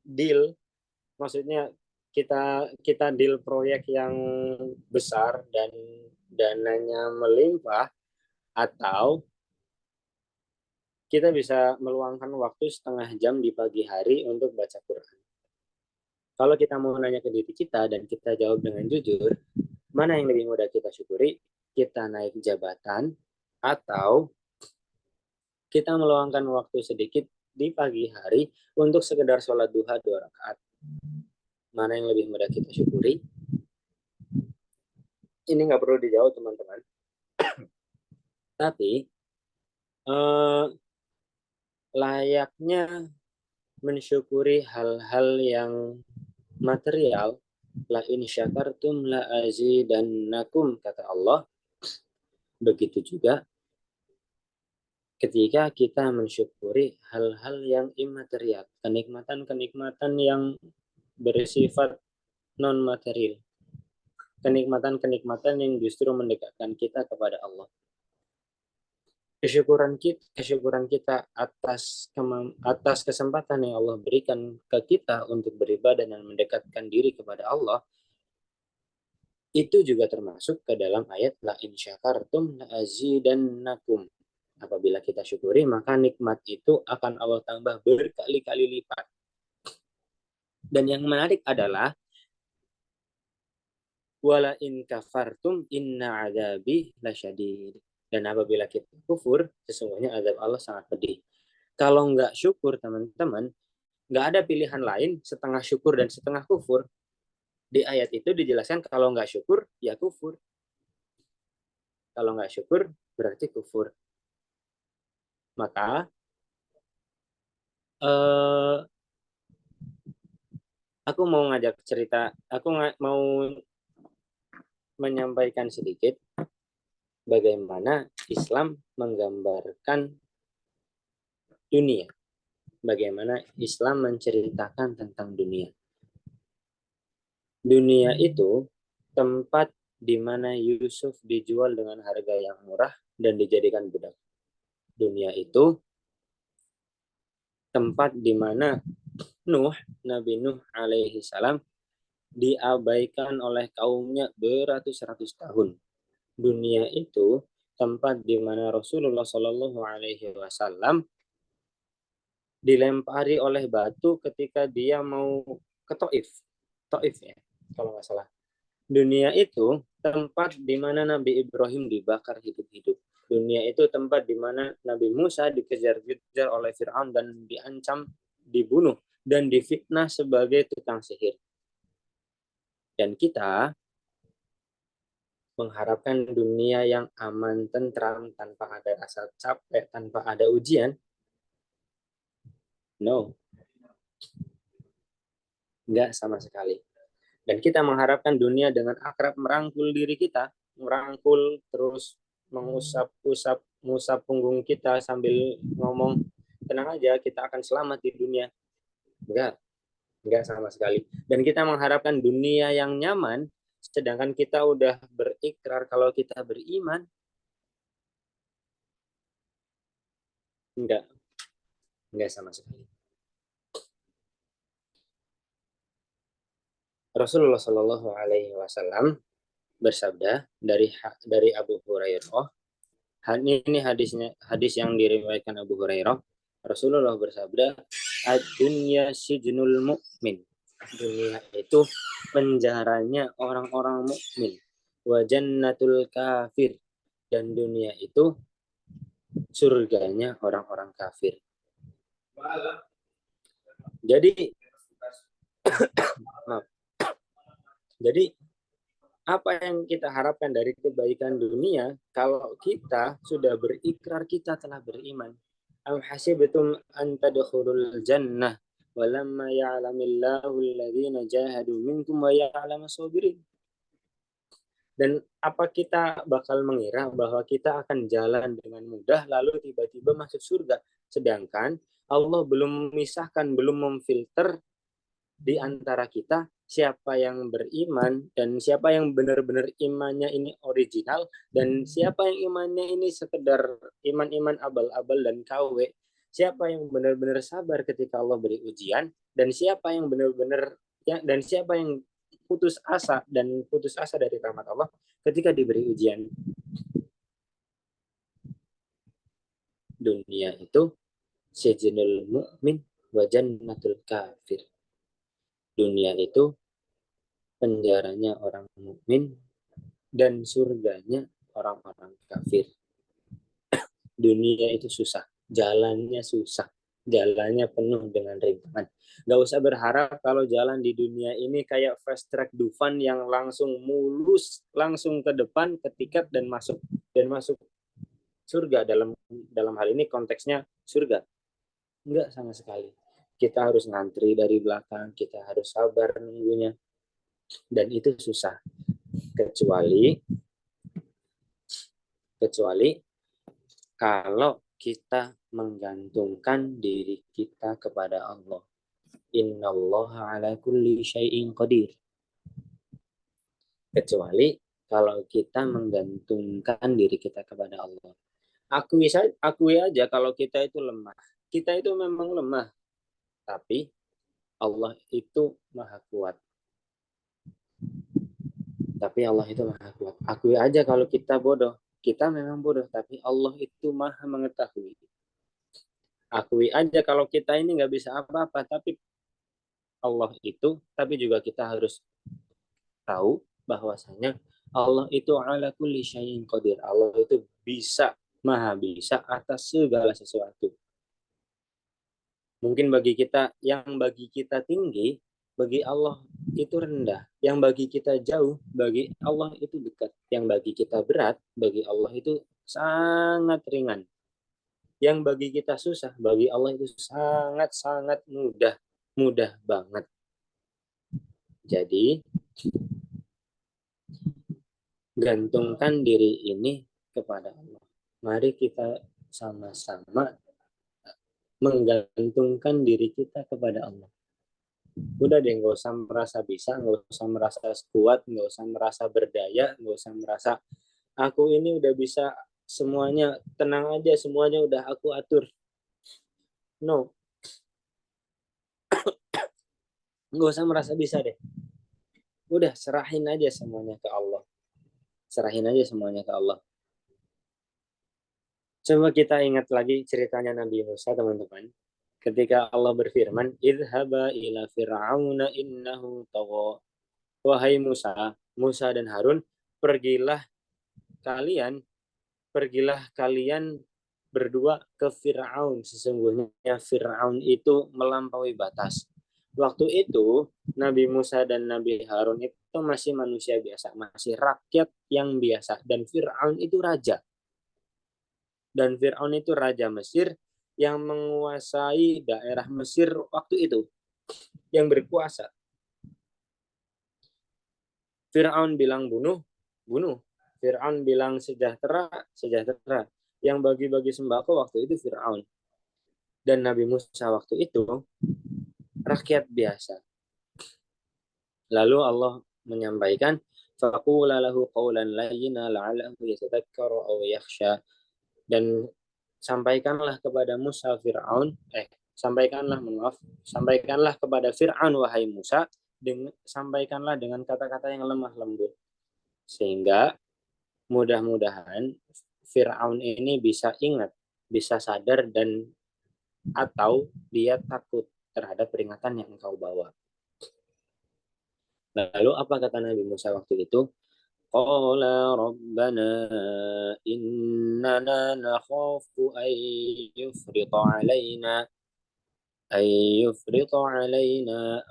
deal, maksudnya kita deal proyek yang besar dan dananya melimpah, atau kita bisa meluangkan waktu setengah jam di pagi hari untuk baca Quran. Kalau kita mau nanya ke diri kita dan kita jawab dengan jujur, mana yang lebih mudah kita syukuri? Kita naik jabatan atau kita meluangkan waktu sedikit di pagi hari untuk sekedar sholat duha 2 rakaat. Mana yang lebih mudah kita syukuri? Ini nggak perlu dijawab teman-teman. Tapi layaknya mensyukuri hal-hal yang material, la in syakartum la azidannakum, kata Allah. Begitu juga ketika kita mensyukuri hal-hal yang imaterial, kenikmatan-kenikmatan yang bersifat non material, kenikmatan-kenikmatan yang justru mendekatkan kita kepada Allah. Kesyukuran kita atas kesempatan yang Allah berikan ke kita untuk beribadah dan mendekatkan diri kepada Allah, itu juga termasuk ke dalam ayat la in syakartum la azidannakum. Apabila kita syukuri, maka nikmat itu akan Allah tambah berkali-kali lipat. Dan yang menarik adalah wala in kafartum inna adabi lasyadid. Dan apabila kita kufur, sesungguhnya azab Allah sangat pedih. Kalau nggak syukur, teman-teman, nggak ada pilihan lain setengah syukur dan setengah kufur. Di ayat itu dijelaskan kalau nggak syukur, ya kufur. Kalau nggak syukur, berarti kufur. Maka, aku mau ngajak cerita, aku mau menyampaikan sedikit bagaimana Islam menggambarkan dunia. Bagaimana Islam menceritakan tentang dunia. Dunia itu tempat di mana Yusuf dijual dengan harga yang murah dan dijadikan budak. Dunia itu tempat di mana Nabi Nuh alaihi salam diabaikan oleh kaumnya beratus-ratus tahun. Dunia itu tempat di mana Rasulullah Shallallahu Alaihi Wasallam dilempari oleh batu ketika dia mau ke Taif ya, kalau nggak salah. Dunia itu tempat di mana Nabi Ibrahim dibakar hidup-hidup. Dunia itu tempat di mana Nabi Musa dikejar-kejar oleh Fir'aun dan diancam dibunuh dan difitnah sebagai tukang sihir. Dan kita mengharapkan dunia yang aman, tentram, tanpa ada rasa capek, tanpa ada ujian. No, enggak sama sekali. Dan kita mengharapkan dunia dengan akrab merangkul diri kita, merangkul terus mengusap punggung kita sambil ngomong, tenang aja, kita akan selamat di dunia. Enggak sama sekali. Dan kita mengharapkan dunia yang nyaman, sedangkan kita udah berikrar kalau kita beriman. Enggak sama sekali. Rasulullah Shallallahu Alaihi Wasallam bersabda dari Abu Hurairah. Ini hadis yang diriwayatkan Abu Hurairah. Rasulullah bersabda, "Ad-dunya sijnul mu'min." Dunia itu penjaranya orang-orang mukmin. Wa jannatul kafir. Dan dunia itu surganya orang-orang kafir. Jadi apa yang kita harapkan dari kebaikan dunia kalau kita sudah berikrar kita telah beriman? Am hasibtum an tadkhulul jannah walamma ya'lamillahu alladhina jahadu minkum wa ya'lamas sabirin. Dan apa kita bakal mengira bahwa kita akan jalan dengan mudah lalu tiba-tiba masuk surga, sedangkan Allah belum memisahkan, belum memfilter di antara kita siapa yang beriman dan siapa yang benar-benar imannya ini original dan siapa yang imannya ini sekedar iman-iman abal-abal dan KW. Siapa yang benar-benar sabar ketika Allah beri ujian dan siapa yang benar-benar siapa yang putus asa dari rahmat Allah ketika diberi ujian. Dunia itu sijnul mu'min wa jannatul kafir. Dunia itu penjaranya orang mukmin dan surganya orang-orang kafir. Dunia itu susah, jalannya penuh dengan rintangan. Gak usah berharap kalau jalan di dunia ini kayak fast track Dufan yang langsung mulus, langsung ke depan, ke tiket dan masuk surga. Dalam hal ini konteksnya surga. Enggak sama sekali. Kita harus ngantri dari belakang, kita harus sabar nunggunya. Dan itu susah. Kecuali kalau kita menggantungkan diri kita kepada Allah. Innallaha ala kulli syai'in qadir. Kecuali kalau kita menggantungkan diri kita kepada Allah. Akui aja kalau kita itu lemah. Kita itu memang lemah, tapi Allah itu maha kuat. Tapi Allah itu maha kuat. Akui aja kalau kita bodoh. Kita memang bodoh, tapi Allah itu maha mengetahui. Akui aja kalau kita ini nggak bisa apa-apa, tapi Allah itu, tapi juga kita harus tahu bahwasanya Allah itu ala kulli syai'in qadir. Allah itu bisa, maha bisa atas segala sesuatu. Mungkin bagi kita tinggi, bagi Allah itu rendah. Yang bagi kita jauh, bagi Allah itu dekat. Yang bagi kita berat, bagi Allah itu sangat ringan. Yang bagi kita susah, bagi Allah itu sangat-sangat mudah. Mudah banget. Jadi, gantungkan diri ini kepada Allah. Mari kita sama-sama menggantungkan diri kita kepada Allah. Udah deh, nggak usah merasa bisa, nggak usah merasa kuat, nggak usah merasa berdaya, nggak usah merasa aku ini udah bisa semuanya, tenang aja, semuanya udah aku atur. No, nggak usah merasa bisa deh. Udah, serahin aja semuanya ke Allah. Serahin aja semuanya ke Allah. Coba kita ingat lagi ceritanya Nabi Musa, teman-teman. Ketika Allah berfirman, idhaba ila fir'auna innahu tagha. Wahai Musa, Musa dan Harun, pergilah kalian, pergilah kalian berdua ke Fir'aun. Sesungguhnya Fir'aun itu melampaui batas. Waktu itu, Nabi Musa dan Nabi Harun itu masih manusia biasa, masih rakyat yang biasa. Dan Fir'aun itu raja. Dan Fir'aun itu raja Mesir yang menguasai daerah Mesir waktu itu, yang berkuasa. Fir'aun bilang bunuh, bunuh. Fir'aun bilang sejahtera, sejahtera. Yang bagi-bagi sembako waktu itu Fir'aun. Dan Nabi Musa waktu itu rakyat biasa. Lalu Allah menyampaikan, faqula lahu qawlan layyina la'allahu yatadhakkaru aw yakhsha. Dan sampaikanlah kepada Musa sampaikanlah kepada Fir'aun wahai Musa, sampaikanlah dengan kata-kata yang lemah lembut, sehingga mudah-mudahan Fir'aun ini bisa ingat, bisa sadar, dan atau dia takut terhadap peringatan yang engkau bawa. Lalu apa kata Nabi Musa waktu itu? Qala rabbana innana nakhafu an yufrita alaina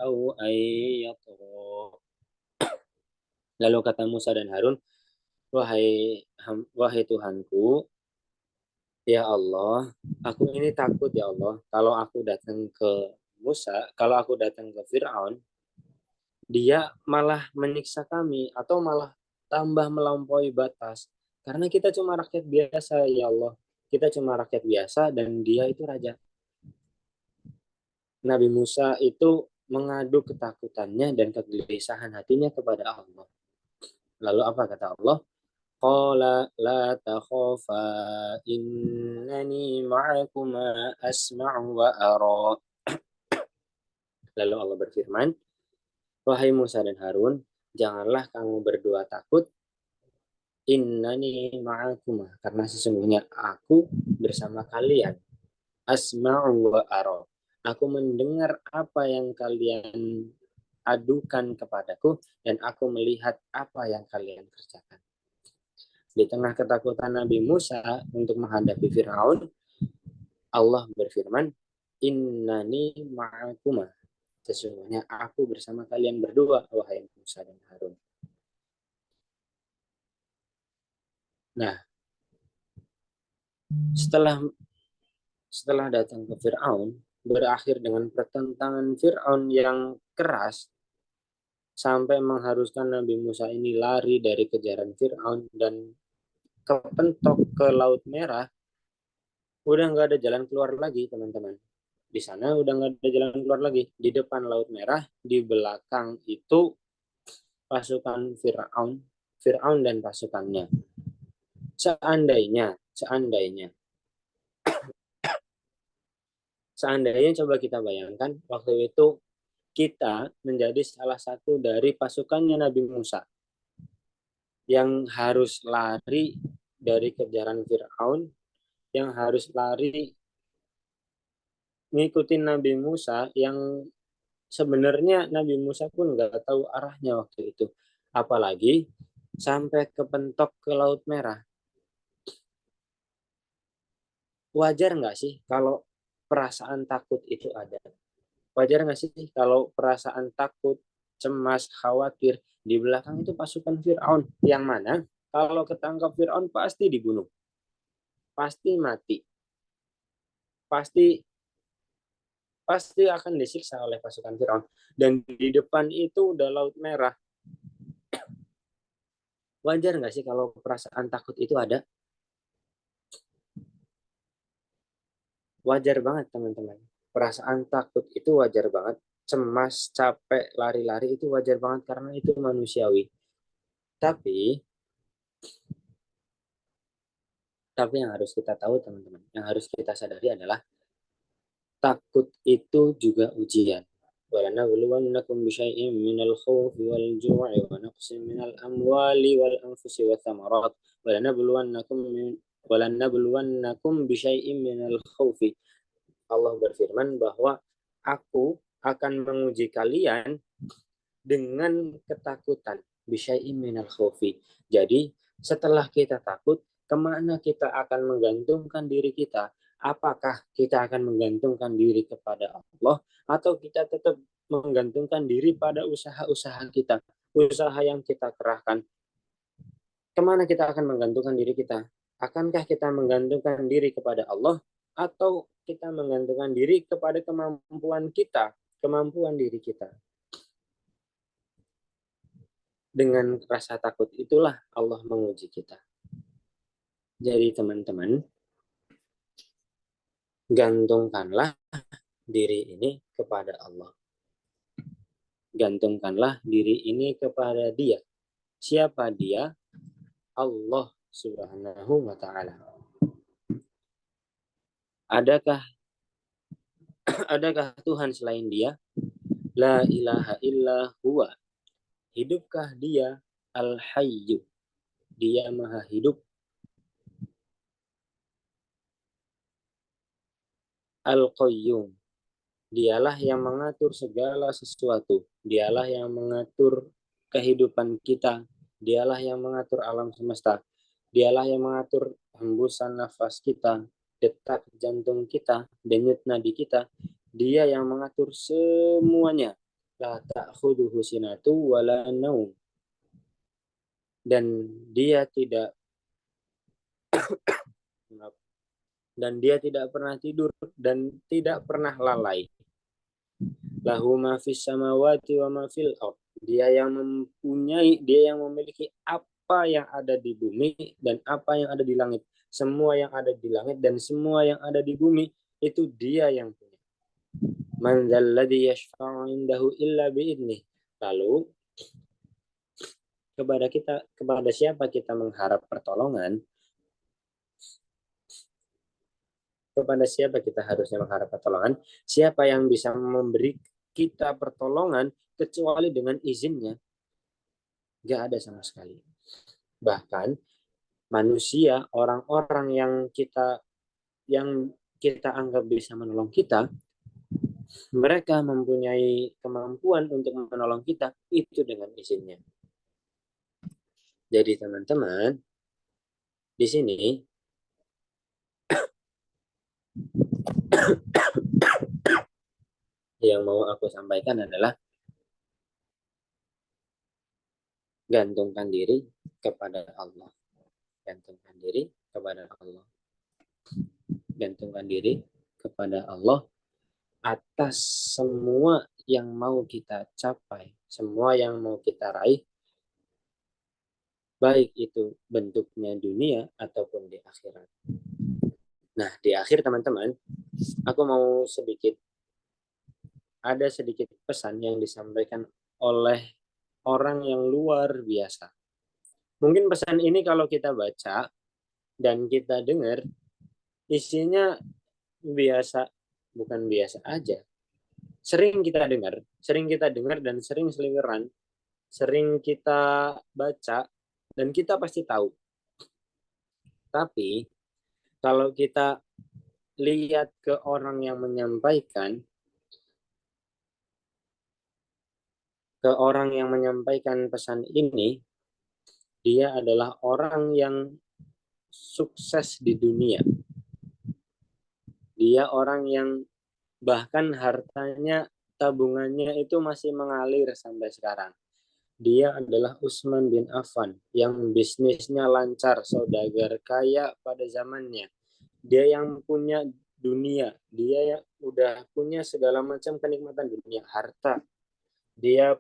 aw an yatgha. Lalu kata Musa dan Harun, wahai Tuhanku, ya Allah, aku ini takut ya Allah, kalau aku datang ke kalau aku datang ke Fir'aun, dia malah menyiksa kami atau malah tambah melampaui batas. Karena kita cuma rakyat biasa ya Allah. Kita cuma rakyat biasa dan dia itu raja. Nabi Musa itu mengadu ketakutannya dan kegelisahan hatinya kepada Allah. Lalu apa kata Allah? Qala la takhafa innani ma'akuma asma'u wa ara. Lalu Allah berfirman, wahai Musa dan Harun, janganlah kamu berdua takut. Innani ma'akuma, karena sesungguhnya aku bersama kalian. Asma'u wa ara. Aku mendengar apa yang kalian adukan kepadaku dan aku melihat apa yang kalian kerjakan. Di tengah ketakutan Nabi Musa untuk menghadapi Fir'aun, Allah berfirman, innani ma'akuma. Sesungguhnya aku bersama kalian berdua, wahai Musa dan Harun. Nah, setelah datang ke Fir'aun, berakhir dengan pertentangan Fir'aun yang keras, sampai mengharuskan Nabi Musa ini lari dari kejaran Fir'aun dan kepentok ke Laut Merah. Udah nggak ada jalan keluar lagi, teman-teman. Di sana udah nggak ada jalan keluar lagi. Di depan Laut Merah, di belakang itu pasukan Fir'aun, Fir'aun dan pasukannya. Seandainya coba kita bayangkan waktu itu kita menjadi salah satu dari pasukannya Nabi Musa yang harus lari dari kejaran Fir'aun, yang harus lari ngikutin Nabi Musa yang sebenarnya Nabi Musa pun nggak tahu arahnya waktu itu. Apalagi sampai kepentok ke Laut Merah. Wajar nggak sih kalau perasaan takut itu ada? Wajar nggak sih kalau perasaan takut, cemas, khawatir di belakang itu pasukan Fir'aun yang mana kalau ketangkap Fir'aun pasti dibunuh, pasti mati, pasti pasti akan disiksa oleh pasukan Fir'aun. Dan di depan itu udah Laut Merah. Wajar nggak sih kalau perasaan takut itu ada? Wajar banget teman-teman. Perasaan takut itu wajar banget. Cemas, capek, lari-lari itu wajar banget karena itu manusiawi. Tapi yang harus kita tahu teman-teman, yang harus kita sadari adalah takut itu juga ujian. وَلَنَبْلُوَنَّكُمْ بِشَيْءٍ مِّنَ الْخَوْفِ وَالْجُوعِ وَنَقْصٍ مِّنَ الْأَمْوَالِ وَالْأَنفُسِ وَالثَّمَرَاتِ وَلَنَبْلُوَنَّكُمْ بِشَيْءٍ مِّنَ الْخَوْفِ. Allah berfirman bahwa aku akan menguji kalian dengan ketakutan. Bisyai'in minal khawfi. Jadi setelah kita takut, kemana kita akan menggantungkan diri kita? Apakah kita akan menggantungkan diri kepada Allah atau kita tetap menggantungkan diri pada usaha-usaha kita, usaha yang kita kerahkan? Kemana kita akan menggantungkan diri kita? Akankah kita menggantungkan diri kepada Allah atau kita menggantungkan diri kepada kemampuan kita, kemampuan diri kita? Dengan rasa takut itulah Allah menguji kita. Jadi teman-teman, gantungkanlah diri ini kepada Allah. Gantungkanlah diri ini kepada Dia. Siapa Dia? Allah Subhanahu wa taala. Adakah Tuhan selain Dia? La ilaha illa huwa. Hidupkah Dia? Al-Hayyu. Dia Maha Hidup. Al-Qayyum. Dialah yang mengatur segala sesuatu. Dialah yang mengatur kehidupan kita. Dialah yang mengatur alam semesta. Dialah yang mengatur hembusan nafas kita, detak jantung kita, denyut nadi kita. Dia yang mengatur semuanya. La ta'khuduhu sinatu wala naum. Dan dia tidak pernah tidur dan tidak pernah lalai. Lahu ma fis samawati wa ma fil ardh. Dia yang memiliki apa yang ada di bumi dan apa yang ada di langit. Semua yang ada di langit dan semua yang ada di bumi itu Dia yang punya. Man dzalladzi yashfa'u 'indahu illa bi'idnih. Lalu kepada siapa kita mengharap pertolongan? Kepada siapa kita harusnya mengharap pertolongan? Siapa yang bisa memberi kita pertolongan kecuali dengan izinnya? Gak ada sama sekali. Bahkan manusia, orang-orang yang kita anggap bisa menolong kita, mereka mempunyai kemampuan untuk menolong kita itu dengan izinnya. Jadi teman-teman, di sini yang mau aku sampaikan adalah gantungkan diri kepada Allah. Gantungkan diri kepada Allah. Gantungkan diri kepada Allah atas semua yang mau kita capai, semua yang mau kita raih, baik itu bentuknya dunia ataupun di akhirat. Nah, di akhir teman-teman, aku mau ada sedikit pesan yang disampaikan oleh orang yang luar biasa. Mungkin pesan ini kalau kita baca dan kita dengar, isinya biasa, bukan biasa aja. Sering kita dengar dan sering seliweran, sering kita baca, dan kita pasti tahu. Tapi, kalau kita lihat ke orang yang menyampaikan, pesan ini, dia adalah orang yang sukses di dunia. Dia orang yang bahkan hartanya, tabungannya itu masih mengalir sampai sekarang. Dia adalah Utsman bin Affan yang bisnisnya lancar, saudagar kaya pada zamannya. Dia yang punya dunia, dia yang udah punya segala macam kenikmatan dunia, harta. Dia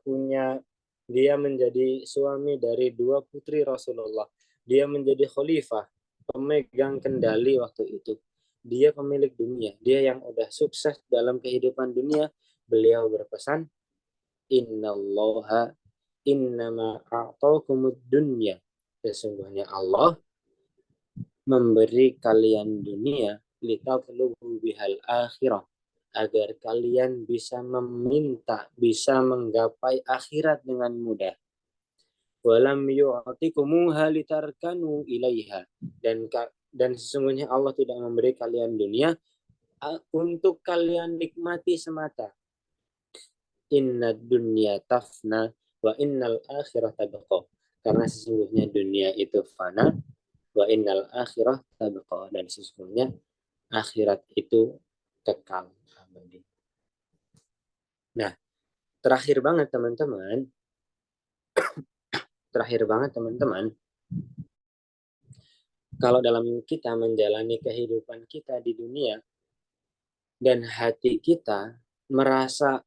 menjadi suami dari 2 putri Rasulullah. Dia menjadi khalifah, pemegang kendali waktu itu. Dia pemilik dunia, dia yang udah sukses dalam kehidupan dunia. Beliau berpesan, Innallaha innama a'taakumud dunya. Sesungguhnya Allah memberi kalian dunia litatlubu bihal akhirah, agar kalian bisa meminta, bisa menggapai akhirat dengan mudah. Walam yu'tikumuha litarkanu ilaiha, dan sesungguhnya Allah tidak memberi kalian dunia untuk kalian nikmati semata. Inna dunya tafna wa innal akhirah tabqa. Karena sesungguhnya dunia itu fana, wa innal akhirah tabqa, dan sesungguhnya akhirat itu kekal abadi. Nah, terakhir banget teman-teman, kalau dalam kita menjalani kehidupan kita di dunia dan hati kita merasa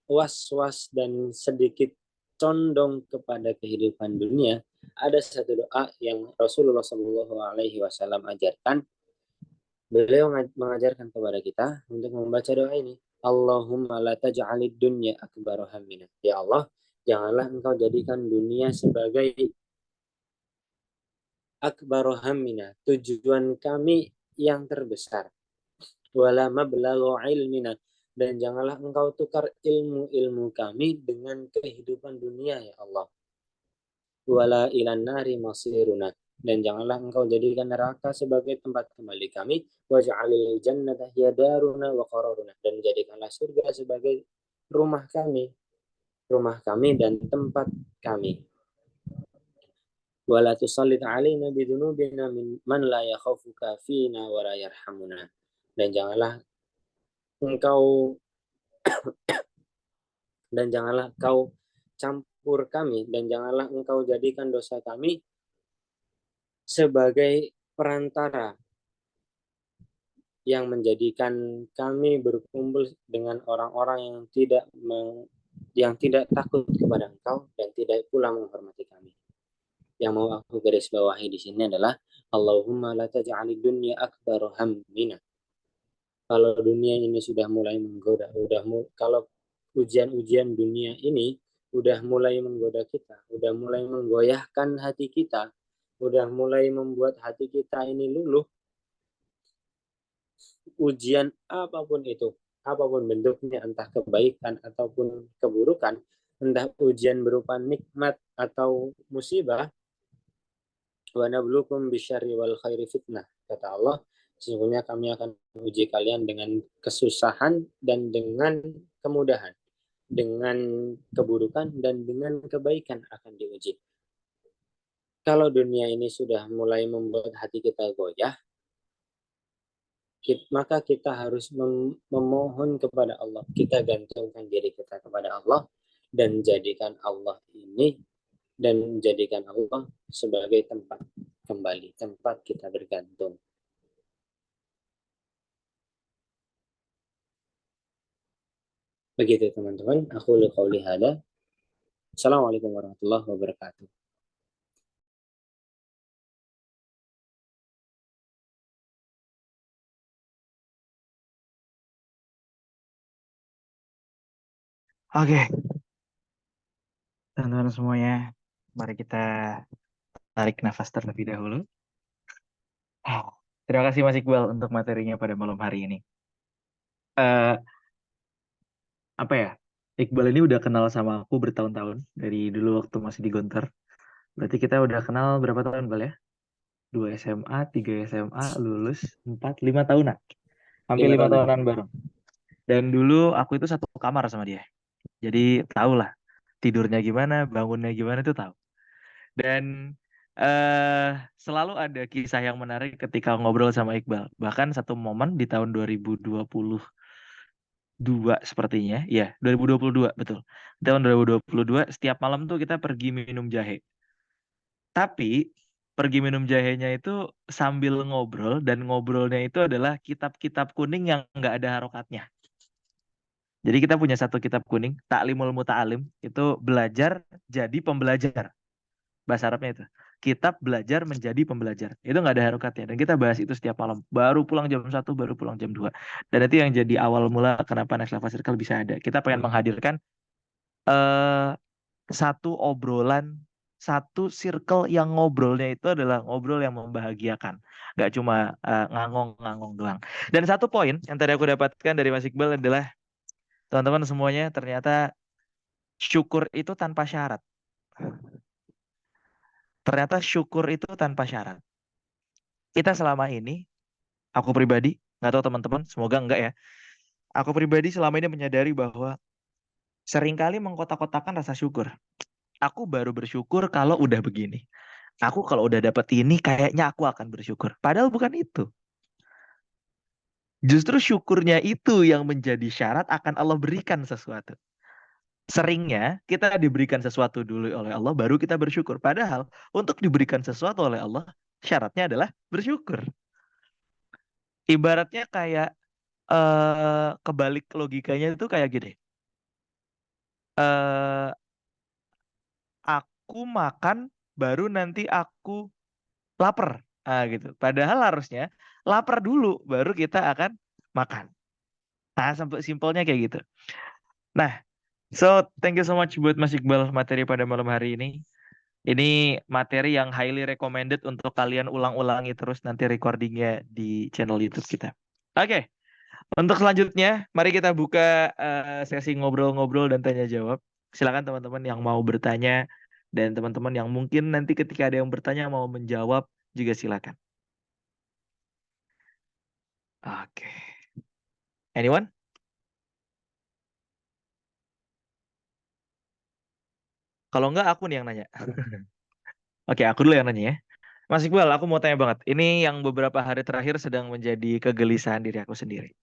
was-was dan sedikit condong kepada kehidupan dunia, ada satu doa yang Rasulullah SAW ajarkan. Beliau mengajarkan kepada kita untuk membaca doa ini. Allahumma la taj'alid dunya akbar hammina. Ya Allah, janganlah engkau jadikan dunia sebagai akbar hammina, tujuan kami yang terbesar. Wala mablagha ilmina, dan janganlah engkau tukar ilmu-ilmu kami dengan kehidupan dunia, ya Allah. Wala ilan nari masiruna, dan janganlah engkau jadikan neraka sebagai tempat kembali kami. Waj'alil jannata hiya daruna wa qararuna, dan jadikanlah surga sebagai rumah kami dan tempat kami. Wala tusallit alaina bidunubina man la yakhafuka fina wa la yarhamuna, dan janganlah engkau campur kami, dan janganlah engkau jadikan dosa kami sebagai perantara yang menjadikan kami berkumpul dengan orang-orang yang tidak takut kepada engkau dan tidak pula menghormati kami. Yang mau aku garis bawahi di sini adalah Allahumma la taj'alid dunya akbar hammina. Kalau dunia ini sudah mulai menggoda, kalau ujian-ujian dunia ini udah mulai menggoda kita, udah mulai menggoyahkan hati kita, udah mulai membuat hati kita ini luluh, ujian apapun itu, apapun bentuknya, entah kebaikan ataupun keburukan, entah ujian berupa nikmat atau musibah, wa nabluukum bisyarri wal khairi fitnah, kata Allah, sesungguhnya kami akan menguji kalian dengan kesusahan dan dengan kemudahan, dengan keburukan dan dengan kebaikan akan diuji. Kalau dunia ini sudah mulai membuat hati kita goyah, maka kita harus memohon kepada Allah. Kita gantungkan diri kita kepada Allah dan jadikan Allah sebagai tempat kembali, tempat kita bergantung. Begitu teman-teman, aku qouli hada. Assalamualaikum warahmatullahi wabarakatuh. Oke, teman-teman semuanya, mari kita tarik nafas terlebih dahulu. Terima kasih Mas Iqbal untuk materinya pada malam hari ini. Eh, apa ya? Iqbal ini udah kenal sama aku bertahun-tahun dari dulu waktu masih di Gontor. Berarti kita udah kenal berapa tahun, Bal ya? 2 SMA, 3 SMA, lulus 4, 5 tahunan. Hampir 5 5 tahunan. tahunan bareng. Dan dulu aku itu satu kamar sama dia. Jadi tahu lah tidurnya gimana, bangunnya gimana itu tahu. Dan eh selalu ada kisah yang menarik ketika ngobrol sama Iqbal. Bahkan satu momen di tahun 2022 sepertinya. Ya, 2022 betul. Tahun 2022 setiap malam tuh kita pergi minum jahe. Tapi pergi minum jahenya itu sambil ngobrol dan ngobrolnya itu adalah kitab-kitab kuning yang nggak ada harokatnya. Jadi kita punya satu kitab kuning, Ta'limul Muta'alim, itu belajar jadi pembelajar. Bahasa Arabnya itu. Kitab belajar menjadi pembelajar. Itu nggak ada harokatnya. Dan kita bahas itu setiap malam. Baru pulang jam 1, baru pulang jam 2. Dan itu yang jadi awal mula kenapa Next Level Circle bisa ada. Kita pengen menghadirkan eh satu obrolan, satu circle yang ngobrolnya itu adalah ngobrol yang membahagiakan. Nggak cuma ngangong-ngangong doang. Dan satu poin yang tadi aku dapatkan dari Mas Iqbal adalah teman-teman semuanya ternyata syukur itu tanpa syarat. Ternyata syukur itu tanpa syarat. Kita selama ini, aku pribadi, nggak tahu teman-teman, semoga enggak ya. Aku pribadi selama ini menyadari bahwa seringkali mengkotak-kotakan rasa syukur. Aku baru bersyukur kalau udah begini. Aku kalau udah dapet ini, kayaknya aku akan bersyukur. Padahal bukan itu. Justru syukurnya itu yang menjadi syarat akan Allah berikan sesuatu. Seringnya kita diberikan sesuatu dulu oleh Allah, baru kita bersyukur. Padahal untuk diberikan sesuatu oleh Allah, syaratnya adalah bersyukur. Ibaratnya kayak kebalik logikanya itu kayak gini. eh aku makan baru nanti aku lapar. Gitu. Padahal harusnya lapar dulu baru kita akan makan. Nah, sampai simpelnya kayak gitu. Nah, so thank you so much buat Mas Iqbal materi pada malam hari ini. Ini materi yang highly recommended untuk kalian ulang-ulangi terus nanti recordingnya di channel YouTube kita. Oke, untuk selanjutnya, mari kita buka sesi ngobrol-ngobrol dan tanya jawab. Silakan teman-teman yang mau bertanya dan teman-teman yang mungkin nanti ketika ada yang bertanya mau menjawab juga silakan. Oke. Anyone? Kalau enggak aku nih yang nanya. Oke, aku dulu yang nanya ya. Mas Iqbal, aku mau tanya banget. Ini yang beberapa hari terakhir sedang menjadi kegelisahan diri aku sendiri.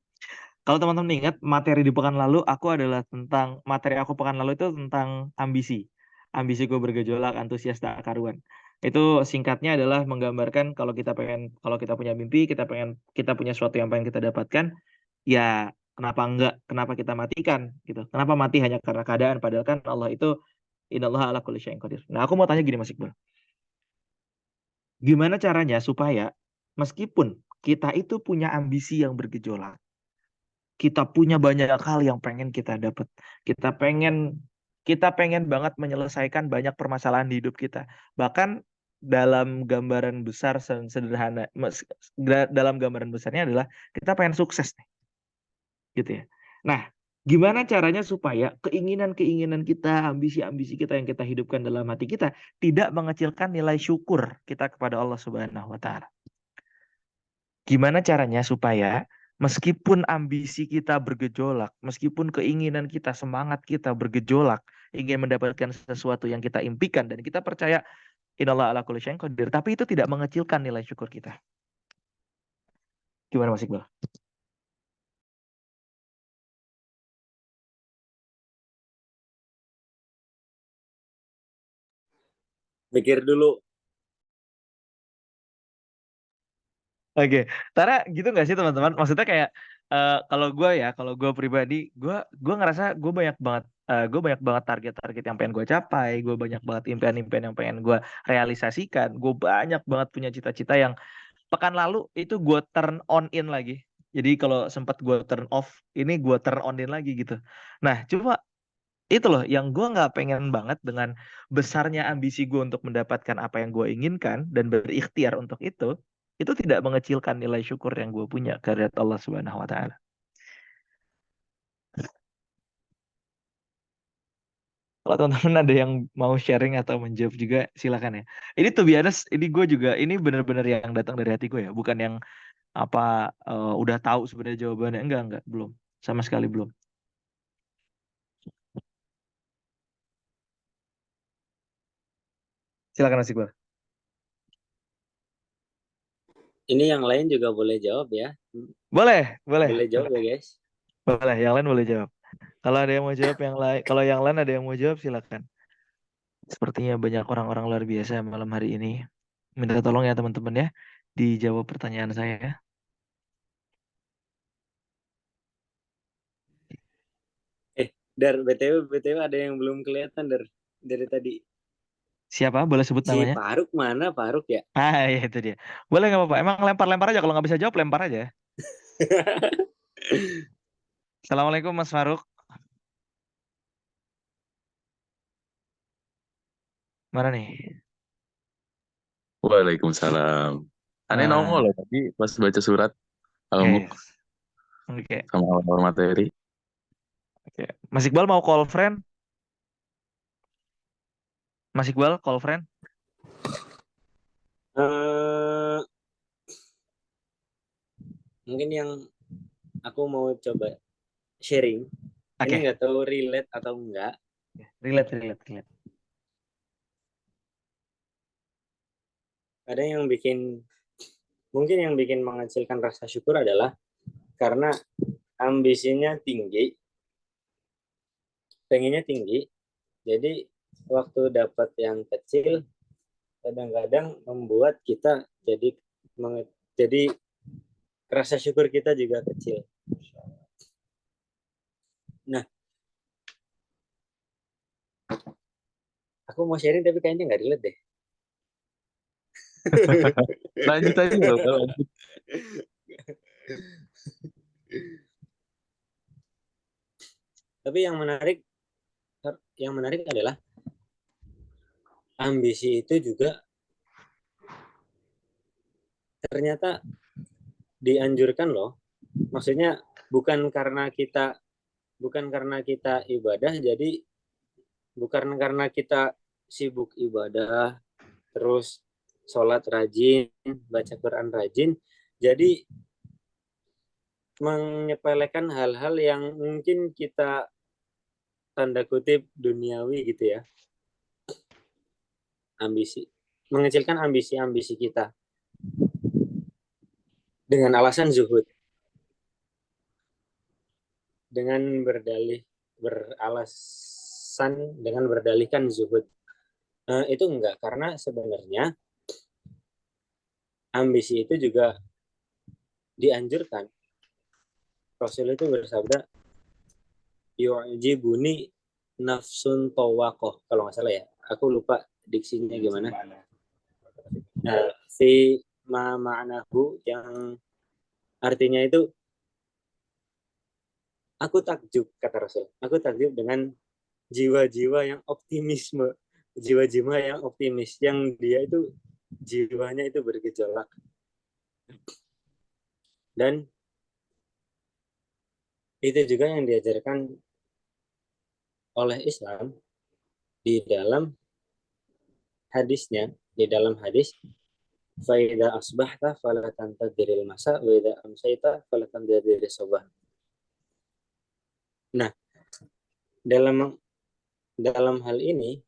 Kalau teman-teman ingat materi di pekan lalu, aku adalah tentang materi aku pekan lalu itu tentang ambisi. Ambisiku bergejolak, antusias tak karuan. Itu singkatnya adalah menggambarkan kalau kita punya mimpi, kita punya sesuatu yang pengen kita dapatkan, ya kenapa enggak, kenapa kita matikan gitu. Kenapa mati hanya karena keadaan padahal kan Allah itu innallaha ala kulli syai'in qadir. Nah, aku mau tanya gini Mas Iqbal. Gimana caranya supaya meskipun kita itu punya ambisi yang bergejolak, kita punya banyak hal yang pengen kita dapat. Kita pengen kita pengen banget menyelesaikan banyak permasalahan di hidup kita. Bahkan dalam gambaran besar sederhana, dalam gambaran besarnya adalah kita pengen sukses nih, gitu ya. Nah, gimana caranya supaya keinginan-keinginan kita, ambisi-ambisi kita yang kita hidupkan dalam hati kita tidak mengecilkan nilai syukur kita kepada Allah Subhanahu wa taala. Gimana caranya supaya meskipun ambisi kita bergejolak, meskipun keinginan kita, semangat kita bergejolak, ingin mendapatkan sesuatu yang kita impikan dan kita percaya innallaha ala kulli syai'in qadir, tapi itu tidak mengecilkan nilai syukur kita. Gimana Mas Iqbal? Pikir dulu. Oke, karena gitu nggak sih teman-teman? Maksudnya kayak kalau gue pribadi, gue ngerasa gue banyak banget target-target yang pengen gue capai, gue banyak banget impian-impian yang pengen gue realisasikan, gue banyak banget punya cita-cita yang pekan lalu itu gue turn on in lagi. Jadi kalau sempat gue turn off, ini gue turn on in lagi gitu. Nah, cuma itu loh yang gue nggak pengen banget dengan besarnya ambisi gue untuk mendapatkan apa yang gue inginkan dan berikhtiar untuk itu tidak mengecilkan nilai syukur yang gue punya kehadirat Allah Subhanahu wa taala. Kalau teman-teman ada yang mau sharing atau menjawab juga silakan ya. Ini tuh biasa ini gue juga ini benar-benar yang datang dari hati gue ya, bukan yang apa udah tahu sebenarnya jawabannya. Enggak, belum. Sama sekali belum. Silakan Mas Iqbal. Ini yang lain juga boleh jawab ya. Boleh, boleh. Boleh jawab ya guys. Boleh, yang lain boleh jawab. Kalau ada yang mau jawab yang lain, kalau yang lain ada yang mau jawab silakan. Sepertinya banyak orang-orang luar biasa malam hari ini. Minta tolong ya teman-teman ya, dijawab pertanyaan saya. BTW ada yang belum kelihatan dari tadi. Siapa? Boleh sebut Si namanya? Faruk mana Faruk ya? Ya itu dia. Boleh nggak apa-apa. Emang lempar-lempar aja. Kalau nggak bisa jawab, lempar aja. Assalamualaikum Mas Faruk. Mana nih? Waalaikumsalam. Aneh nongol Nah, loh tadi pas baca surat Al-Mulk yes. Oke, sama awal materi. oke. Mas Iqbal mau call friend? Mas Iqbal call friend? Eh, mungkin yang aku mau coba sharing. Ini Oke. nggak tahu relate atau enggak. Relate. Ada yang mungkin yang bikin mengecilkan rasa syukur adalah karena ambisinya tinggi, pengennya tinggi. Jadi waktu dapat yang kecil kadang-kadang membuat kita jadi rasa syukur kita juga kecil. Nah, aku mau sharing tapi kayaknya nggak relate deh. Lanjut aja loh, lanjut. Tapi yang menarik adalah ambisi itu juga ternyata dianjurkan loh. Maksudnya bukan karena kita ibadah, jadi bukan karena kita sibuk ibadah terus sholat rajin, baca Quran rajin, jadi menyepelekan hal-hal yang mungkin kita tanda kutip duniawi gitu ya, ambisi, mengecilkan ambisi-ambisi kita dengan alasan zuhud, dengan beralasan dengan berdalihkan zuhud. Itu enggak, karena sebenarnya ambisi itu juga dianjurkan. Rasul itu bersabda, yu'jibuni nafsun tawakoh, kalau nggak salah ya. Aku lupa diksinya gimana. Nah, si ma'anahu yang artinya itu, aku takjub, kata Rasul. Aku takjub dengan jiwa-jiwa yang optimisme, jiwa-jiwa yang optimis, yang dia itu jiwanya itu bergejolak. Dan itu juga yang diajarkan oleh Islam di dalam hadisnya, di dalam hadis, faida asbahta fala tantadiril masa wa idza amsayta fala tantadiril sabah. Nah, dalam dalam hal ini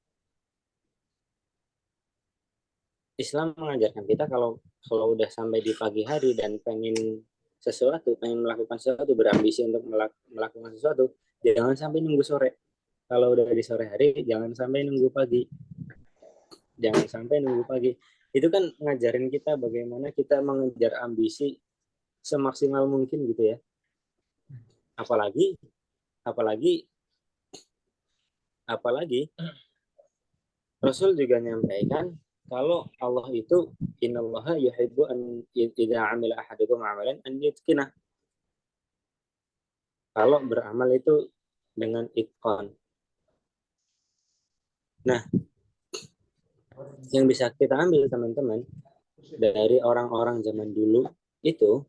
Islam mengajarkan kita kalau kalau udah sampai di pagi hari dan pengen melakukan sesuatu, berambisi untuk melakukan sesuatu, jangan sampai nunggu sore. Kalau udah di sore hari, jangan sampai nunggu pagi. Jangan sampai nunggu pagi. Itu kan ngajarin kita bagaimana kita mengejar ambisi semaksimal mungkin gitu ya. Apalagi apalagi apalagi Rasul juga nyampaikan kalau Allah itu innallaha yuhibbu an idza amila ahadukum amalan an yutqina. Kalau beramal itu dengan itqan, Nah, yang bisa kita ambil teman-teman dari orang-orang zaman dulu itu,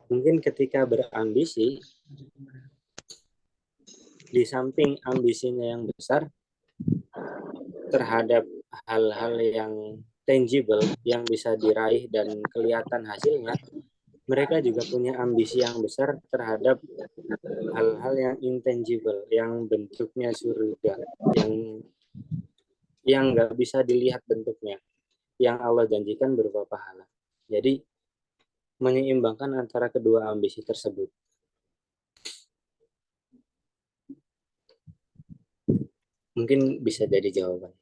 mungkin ketika berambisi, di samping ambisinya yang besar terhadap hal-hal yang tangible yang bisa diraih dan kelihatan hasilnya, mereka juga punya ambisi yang besar terhadap hal-hal yang intangible, yang bentuknya surga, yang nggak bisa dilihat bentuknya, yang Allah janjikan berupa pahala. Jadi menyeimbangkan antara kedua ambisi tersebut. Mungkin bisa jadi jawaban.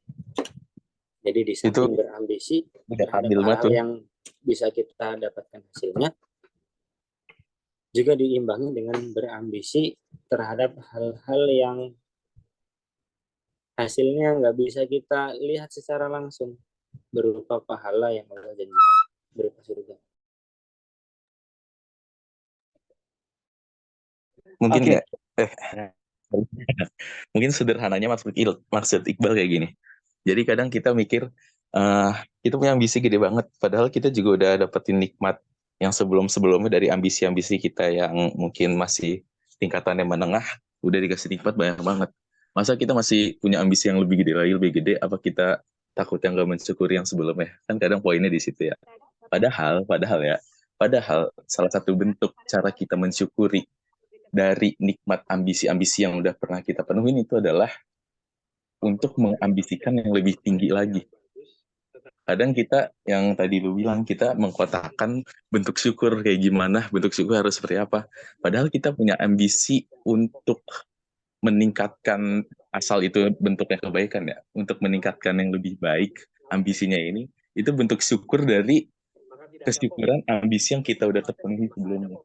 Jadi di Itu samping berambisi udah terhadap ambil banget hal-hal tuh. yang bisa kita dapatkan hasilnya, juga diimbangi dengan berambisi terhadap hal-hal yang hasilnya nggak bisa kita lihat secara langsung, berupa pahala yang Allah janjikan, berupa surga. Mungkin Oke. nggak? Mungkin sederhananya maksud Iqbal kayak gini. Jadi kadang kita mikir kita punya ambisi gede banget, padahal kita juga udah dapetin nikmat yang sebelum-sebelumnya dari ambisi-ambisi kita yang mungkin masih tingkatannya menengah, udah dikasih nikmat banyak banget. Masa kita masih punya ambisi yang lebih gede lagi, lebih gede, apa kita takut yang gak mensyukuri yang sebelumnya? Kan kadang poinnya di situ ya. Padahal salah satu bentuk cara kita mensyukuri dari nikmat ambisi-ambisi yang udah pernah kita penuhin itu adalah untuk mengambisikan yang lebih tinggi lagi. Kadang kita, yang tadi lu bilang, kita mengkotakkan bentuk syukur kayak gimana, bentuk syukur harus seperti apa. Padahal kita punya ambisi untuk meningkatkan, asal itu bentuknya kebaikan ya, untuk meningkatkan yang lebih baik, ambisinya ini, itu bentuk syukur dari kesyukuran ambisi yang kita udah terpenuhi sebelumnya.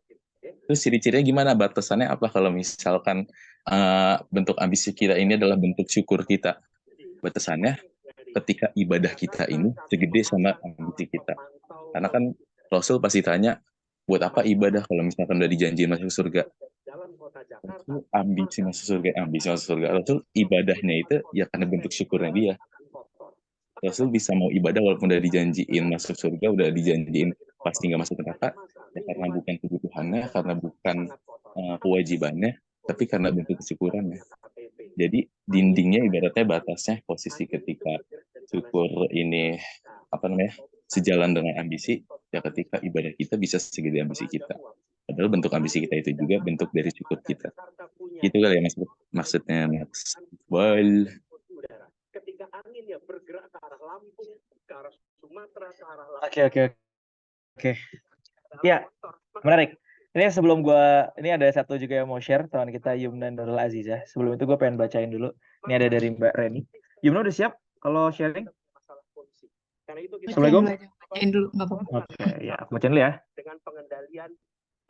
Terus ciri-cirinya gimana? Batasannya apa kalau misalkan bentuk ambisi kita ini adalah bentuk syukur kita? Batasannya ketika ibadah kita ini segede sama ambisi kita. Karena kan Rasul pasti tanya, buat apa ibadah kalau misalkan udah dijanjiin masuk surga? Rasul ambisi masuk surga. Rasul ibadahnya itu ya karena bentuk syukurnya dia. Rasul bisa mau ibadah walaupun udah dijanjiin masuk surga, udah dijanjiin pasti nggak masuk neraka, ya karena bukan kebutuhannya, karena bukan kewajibannya, tapi karena bentuk kesyukurannya. Jadi dindingnya ibaratnya batasnya posisi ketika syukur ini apa namanya sejalan dengan ambisi, ya ketika ibadah kita bisa segede ambisi kita. Padahal bentuk ambisi kita itu juga bentuk dari syukur kita. Gitu kali ya maksudnya Mas. Well, Oke. Ya, menarik. Ini sebelum ini ada satu juga yang mau share teman kita Yumna Nurul Azizah. Sebelum itu gue pengen bacain dulu. Ini ada dari Mbak Reni. Yumna udah siap kalau sharing? Assalamualaikum. Bacain dulu, nggak apa-apa. Oke, ya aku bacain dulu ya.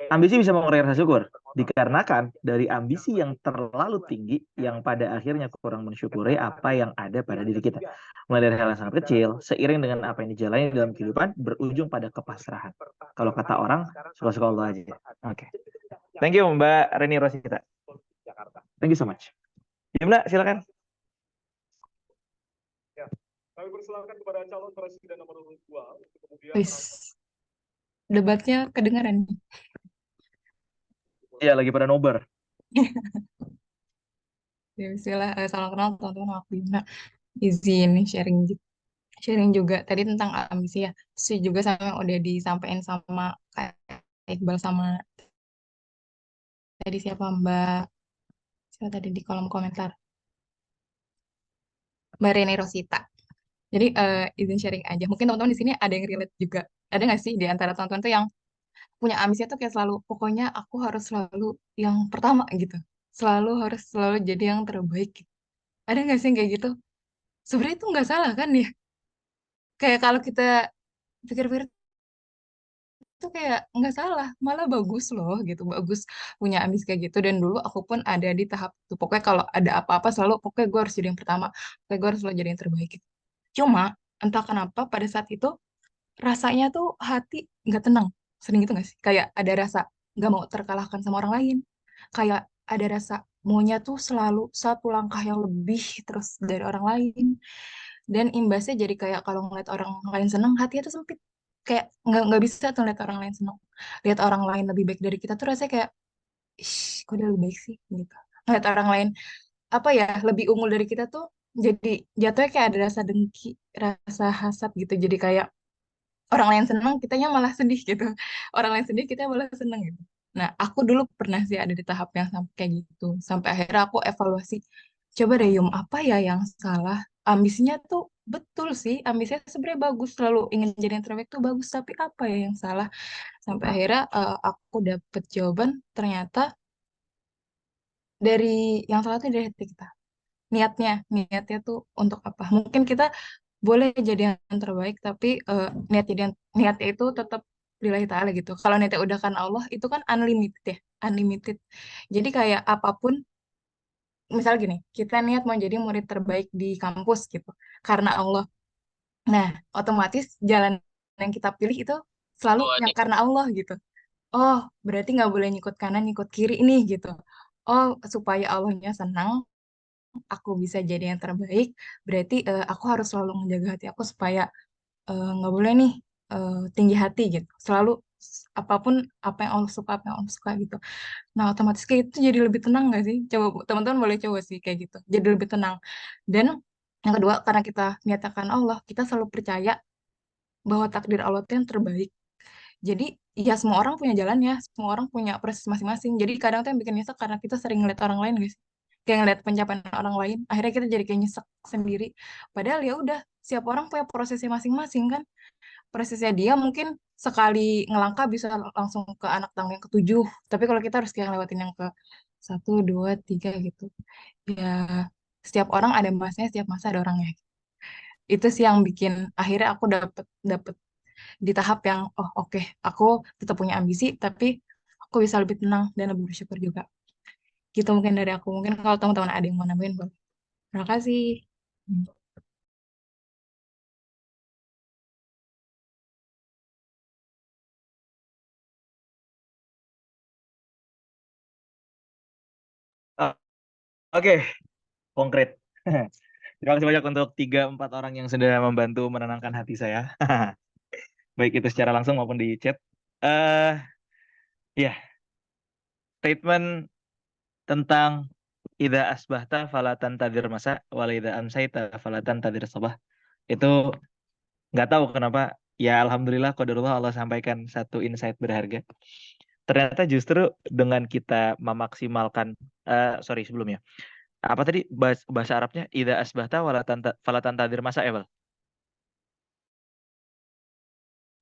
Ambisi bisa mengurangi rasa syukur dikarenakan dari ambisi yang terlalu tinggi yang pada akhirnya kurang mensyukuri apa yang ada pada diri kita. Mulai dari hal yang sangat kecil, seiring dengan apa yang dijalani dalam kehidupan, berujung pada kepasrahan. Kalau kata orang, suka-suka Allah aja. Oke. Thank you Mbak Reni Rosita. Thank you so much. Mbak, silakan. Kami persilakan kepada calon presiden nomor urut 2. Wis. Debatnya kedengaran. Iya, lagi pada nobar. Ya, bismillah. Salam kenal teman-teman, aku Yuna. Izin sharing juga tadi tentang ambisi ya. Sih juga sama yang udah disampaikan sama kayak Iqbal sama tadi siapa tadi di kolom komentar. Mbak Rene Rosita. Jadi izin sharing aja. Mungkin teman-teman di sini ada yang relate juga. Ada nggak sih di antara teman-teman tuh yang punya ambisi tuh kayak selalu, pokoknya aku harus selalu yang pertama gitu. Harus selalu jadi yang terbaik. Ada nggak sih yang kayak gitu? Sebenarnya itu nggak salah kan ya? Kayak kalau kita pikir-pikir itu kayak nggak salah, malah bagus loh gitu, bagus punya ambisi kayak gitu. Dan dulu aku pun ada di tahap itu. Pokoknya kalau ada apa-apa selalu, pokoknya gue harus jadi yang pertama, pokoknya gue harus selalu jadi yang terbaik gitu. Cuma entah kenapa pada saat itu rasanya tuh hati nggak tenang. Sering gitu nggak sih? Kayak ada rasa nggak mau terkalahkan sama orang lain. Kayak ada rasa maunya tuh selalu satu langkah yang lebih terus dari orang lain. Dan imbasnya jadi kayak kalau ngeliat orang lain seneng, hatinya tuh sempit. Kayak nggak bisa tuh lihat orang lain seneng. Lihat orang lain lebih baik dari kita tuh rasanya kayak, ih, kok dia lebih baik sih gitu. Ngeliat orang lain apa ya lebih unggul dari kita tuh jadi jatuhnya kayak ada rasa dengki, rasa hasad gitu. Jadi kayak orang lain seneng, kitanya malah sedih gitu. Orang lain sedih, kita malah seneng gitu. Nah, aku dulu pernah sih ada di tahap yang sampai kayak gitu. Sampai akhirnya aku evaluasi, coba deh Yum, apa ya yang salah? Ambisinya tuh betul sih, ambisinya sebenarnya bagus, selalu ingin jadi yang terbaik tuh bagus, tapi apa ya yang salah? Sampai akhirnya aku dapet jawaban, ternyata dari yang salah tuh dari hati kita. Niatnya tuh untuk apa? Mungkin kita boleh jadi yang terbaik tapi niatnya itu tetap lillahi ta'ala gitu. Kalau niatnya udah kan Allah itu kan unlimited ya, unlimited. Jadi kayak apapun, misal gini, kita niat mau jadi murid terbaik di kampus gitu karena Allah. Nah, otomatis jalan yang kita pilih itu selalu yang karena Allah gitu. Oh, berarti nggak boleh nyikut kanan, nyikut kiri nih gitu. Oh, supaya Allahnya senang, aku bisa jadi yang terbaik. Berarti aku harus selalu menjaga hati aku supaya nggak boleh nih tinggi hati gitu. Selalu apapun apa yang Allah suka, apa yang Allah suka gitu. Nah, otomatis kayak itu jadi lebih tenang nggak sih? Coba teman-teman boleh coba sih kayak gitu. Jadi lebih tenang. Dan yang kedua, karena kita menyatakan Allah, kita selalu percaya bahwa takdir Allah itu yang terbaik. Jadi ya semua orang punya jalannya, semua orang punya proses masing-masing. Jadi kadang tuh yang bikin nyesek karena kita sering ngeliat orang lain guys. Kayak ngeliat pencapaian orang lain, akhirnya kita jadi kayak nyesek sendiri. Padahal ya udah, setiap orang punya prosesnya masing-masing kan. Prosesnya dia mungkin sekali ngelangkah bisa langsung ke anak tangga yang ketujuh. Tapi kalau kita harus kayak ngelewatin yang ke satu, dua, tiga gitu. Ya setiap orang ada masanya, setiap masa ada orangnya. Itu sih yang bikin akhirnya aku dapet dapet di tahap yang oh oke, aku tetap punya ambisi tapi aku bisa lebih tenang dan lebih bersyukur juga. Gitu mungkin dari aku. Mungkin kalau teman-teman ada yang mau nambahin boleh. Terima kasih. Hmm. Ah, Oke, konkret. Terima kasih banyak untuk 3-4 orang yang sudah membantu menenangkan hati saya. Baik itu secara langsung maupun di chat. eh ya, statement tentang ida asbahta falatan tadir masa walida amsaita falatan tadir sabah. Itu nggak tahu kenapa. Ya Alhamdulillah qadarullah Allah sampaikan satu insight berharga. Ternyata justru dengan kita memaksimalkan sorry sebelumnya. Apa tadi bahasa Arabnya? Ida asbahta falatan tadir masa ya, Bal?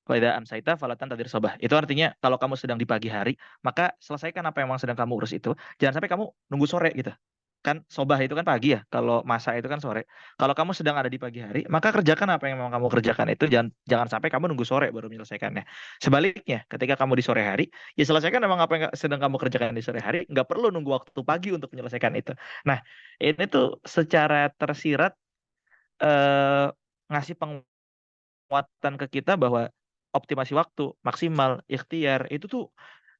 Faida amsaita falatan tadir sobah. Itu artinya kalau kamu sedang di pagi hari, maka selesaikan apa yang memang sedang kamu urus itu. Jangan sampai kamu nunggu sore gitu. Kan sobah itu kan pagi ya, kalau masa itu kan sore. Kalau kamu sedang ada di pagi hari, maka kerjakan apa yang memang kamu kerjakan itu. Jangan jangan sampai kamu nunggu sore baru menyelesaikannya. Sebaliknya, ketika kamu di sore hari, ya selesaikan memang apa yang sedang kamu kerjakan di sore hari. Nggak perlu nunggu waktu pagi untuk menyelesaikan itu. Nah, ini tuh secara tersirat eh, ngasih penguatan ke kita bahwa optimasi waktu, maksimal, ikhtiar, itu tuh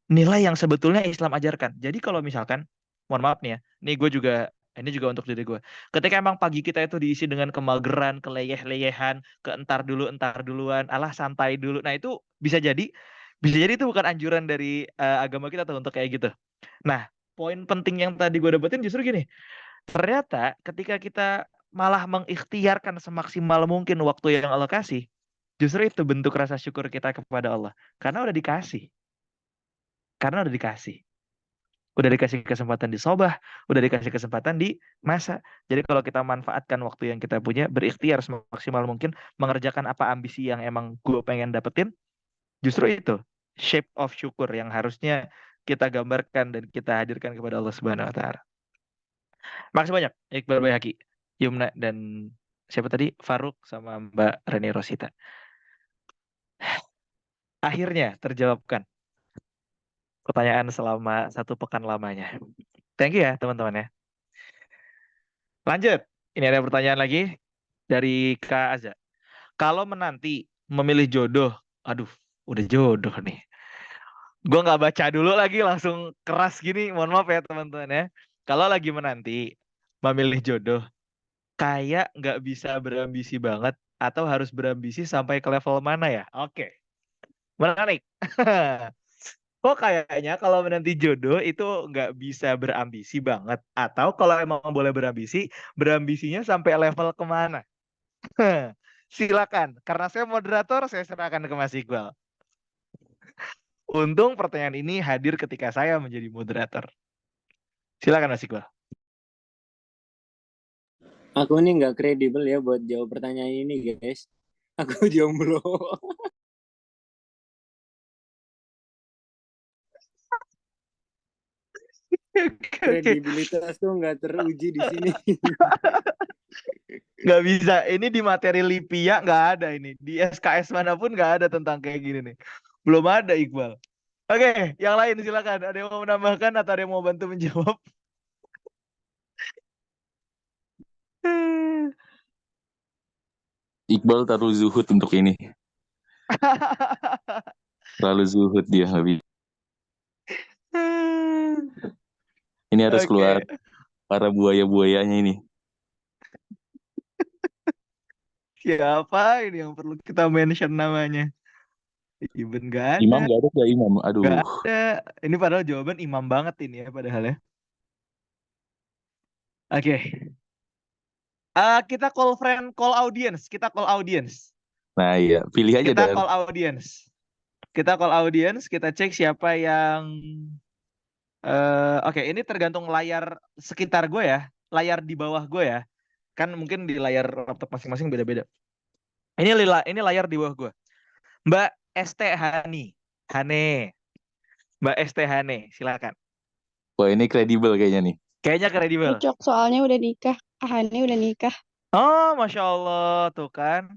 nilai yang sebetulnya Islam ajarkan. Jadi kalau misalkan, mohon maaf nih ya, ini juga untuk diri gue. Ketika emang pagi kita itu diisi dengan kemageran, keleyeh-leyehan, keentar dulu, entar duluan, alah santai dulu. Nah itu bisa jadi itu bukan anjuran dari agama kita tuh untuk kayak gitu. Nah, poin penting yang tadi gue dapetin justru gini. Ternyata ketika kita malah mengikhtiarkan semaksimal mungkin waktu yang Allah kasih, justru itu bentuk rasa syukur kita kepada Allah. Karena udah dikasih. Karena udah dikasih. Udah dikasih kesempatan di sobah, udah dikasih kesempatan di masa. Jadi kalau kita manfaatkan waktu yang kita punya, berikhtiar semaksimal mungkin, mengerjakan apa ambisi yang emang gue pengen dapetin, justru itu shape of syukur yang harusnya kita gambarkan dan kita hadirkan kepada Allah Subhanahu wa taala. Makasih banyak Iqbal Bayhaqi, Yumna dan siapa tadi? Faruk sama Mbak Reni Rosita. Akhirnya terjawabkan pertanyaan selama 1 pekan lamanya. Thank you ya teman-teman ya. Lanjut. Ini ada pertanyaan lagi dari Kak Azza. Kalau menanti memilih jodoh, aduh, udah jodoh nih. Gue nggak baca dulu lagi langsung keras gini. Mohon maaf ya teman-teman ya. kalau lagi menanti memilih jodoh, kayak nggak bisa berambisi banget atau harus berambisi sampai ke level mana ya? Oke, menarik. Kok kayaknya kalau menanti jodoh itu nggak bisa berambisi banget atau kalau emang boleh berambisi, berambisinya sampai level kemana? Silakan, karena saya moderator, saya serahkan ke Mas Iqbal. Untung pertanyaan ini hadir ketika saya menjadi moderator. Silakan Mas Iqbal. Aku ini nggak kredibel ya buat jawab pertanyaan ini, guys. Aku jomblo. Oke, Kredibilitas tuh nggak teruji di sini. nggak bisa. Ini di materi Lipia nggak ada ini. Di SKS manapun nggak ada tentang kayak gini nih. Belum ada Iqbal. Oke, yang lain silakan. Ada yang mau menambahkan atau ada yang mau bantu menjawab? Iqbal terlalu zuhud untuk ini. Terlalu zuhud dia nggak bisa. Ini harus Oke. keluar para buaya-buayanya ini. Siapa ini yang perlu kita mention namanya? Iben nggak ada. Imam nggak ada nggak Imam? Aduh. Nggak ada. Ini padahal jawaban imam banget ini ya padahal ya. Oke. Kita call friend, call audience. Kita call audience. Nah iya, pilih aja Kita Dar. call audience. Kita call audience. Kita cek siapa yang. Oke, ini tergantung layar sekitar gue ya. Layar di bawah gue ya. Kan mungkin di layar laptop masing-masing beda-beda. Ini layar di bawah gue. Mbak ST Hani. Hane. Mbak ST Hane, silakan. Wah ini kredibel kayaknya nih. Kayaknya kredibel. Cocok, soalnya udah nikah. Ahane udah nikah. Oh, Masya Allah, tuh kan.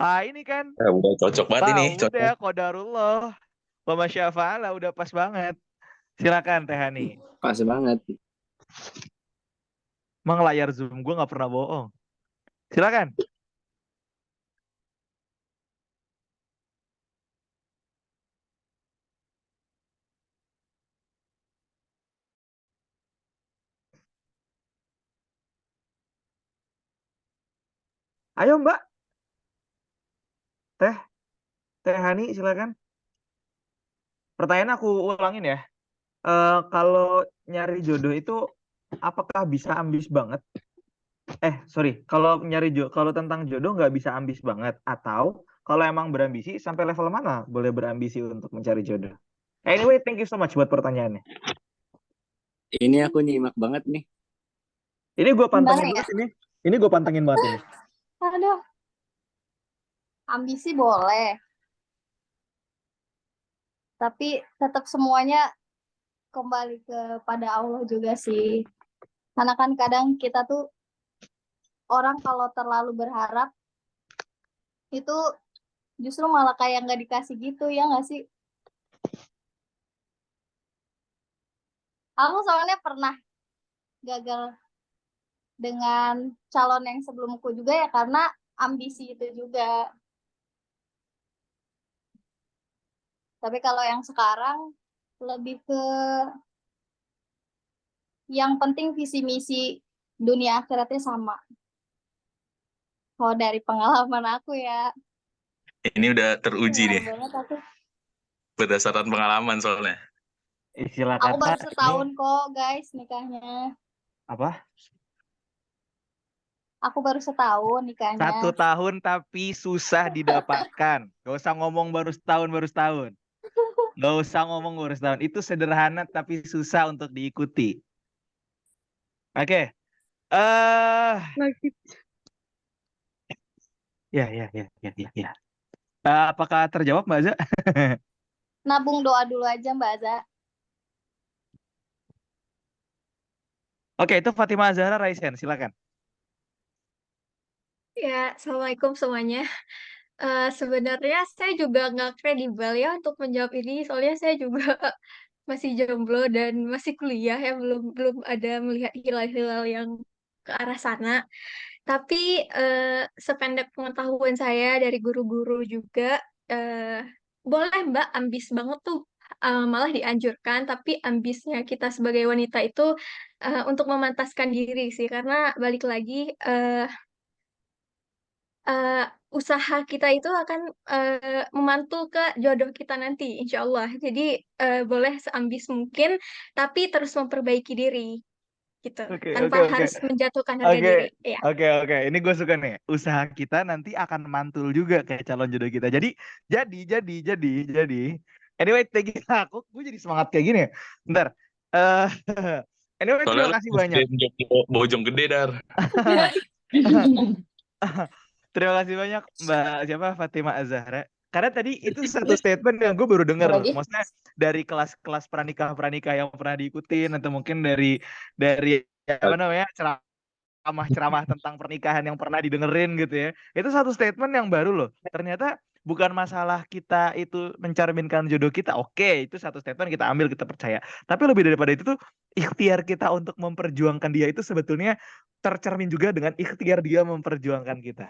Ini kan. Udah cocok banget ini. Udah, Cocok. qadarullah. Wa masyafa'ala, udah pas banget. Silakan Teh Hani. Pas banget. Emang layar Zoom gue nggak pernah bohong. Silakan. Ayo Mbak. Teh Hani, silakan. Pertanyaan aku ulangin ya. Kalau nyari jodoh itu apakah bisa ambis banget? Sorry. Kalau tentang jodoh nggak bisa ambis banget atau kalau emang berambisi sampai level mana boleh berambisi untuk mencari jodoh? Anyway, thank you so much buat pertanyaannya. Ini aku nyimak banget nih. Ini gue pantengin Gimana ya? banget ini. Ini gue pantengin banget ini. Aduh, ambisi boleh. Tapi tetap semuanya kembali kepada Allah juga sih. Karena kan kadang kita tuh orang kalau terlalu berharap itu justru malah kayak nggak dikasih gitu, ya nggak sih? Aku soalnya pernah gagal dengan calon yang sebelumku juga ya karena ambisi itu juga. Tapi kalau yang sekarang lebih ke yang penting visi misi dunia akhiratnya sama. Kalau dari pengalaman aku ya. Ini udah teruji nih. Banget aku. Berdasarkan pengalaman soalnya. Istilah Aku baru kata setahun ini kok guys nikahnya. apa? Aku baru setahun nikahnya. 1 tahun tapi susah didapatkan. Gak usah ngomong baru setahun. Gak usah ngomong baru setahun. Itu sederhana tapi susah untuk diikuti. Oke. Ya. Apakah terjawab Mbak Za? Nabung doa dulu aja Mbak Aza. Oke, itu Fatimah Zahra Raisen, silakan. Ya, Assalamualaikum semuanya. Sebenarnya saya juga nggak kredibel ya untuk menjawab ini, soalnya saya juga masih jomblo dan masih kuliah ya, belum belum ada melihat hilal-hilal yang ke arah sana. Tapi sependek pengetahuan saya dari guru-guru juga, boleh Mbak ambis banget tuh malah dianjurkan, tapi ambisnya kita sebagai wanita itu untuk memantaskan diri sih, karena balik lagi Eee, usaha kita itu akan, memantul ke jodoh kita nanti, insya Allah. Jadi, boleh seambis mungkin, tapi terus memperbaiki diri, gitu. Oke, oke, Tanpa oke. harus menjatuhkan harga Oke, diri. Iya. oke. Ini gue suka nih. Usaha kita nanti akan mantul juga kayak calon jodoh kita. Jadi. Anyway, thank you. Gue jadi semangat kayak gini ya. Bentar. Eh, anyway, Soalnya terima lu kasih banyak. bojong gede, Dar. Terima kasih banyak Mbak siapa Fatima Azahra. Karena tadi itu satu statement yang gue baru dengar loh. Lagi? Maksudnya dari kelas-kelas pranikah yang pernah diikutin atau mungkin dari apa namanya ceramah tentang pernikahan yang pernah didengerin gitu ya. Itu satu statement yang baru loh. Ternyata bukan masalah kita itu mencerminkan jodoh kita. Oke, itu satu statement kita ambil, kita percaya. Tapi lebih daripada itu tuh ikhtiar kita untuk memperjuangkan dia itu sebetulnya tercermin juga dengan ikhtiar dia memperjuangkan kita.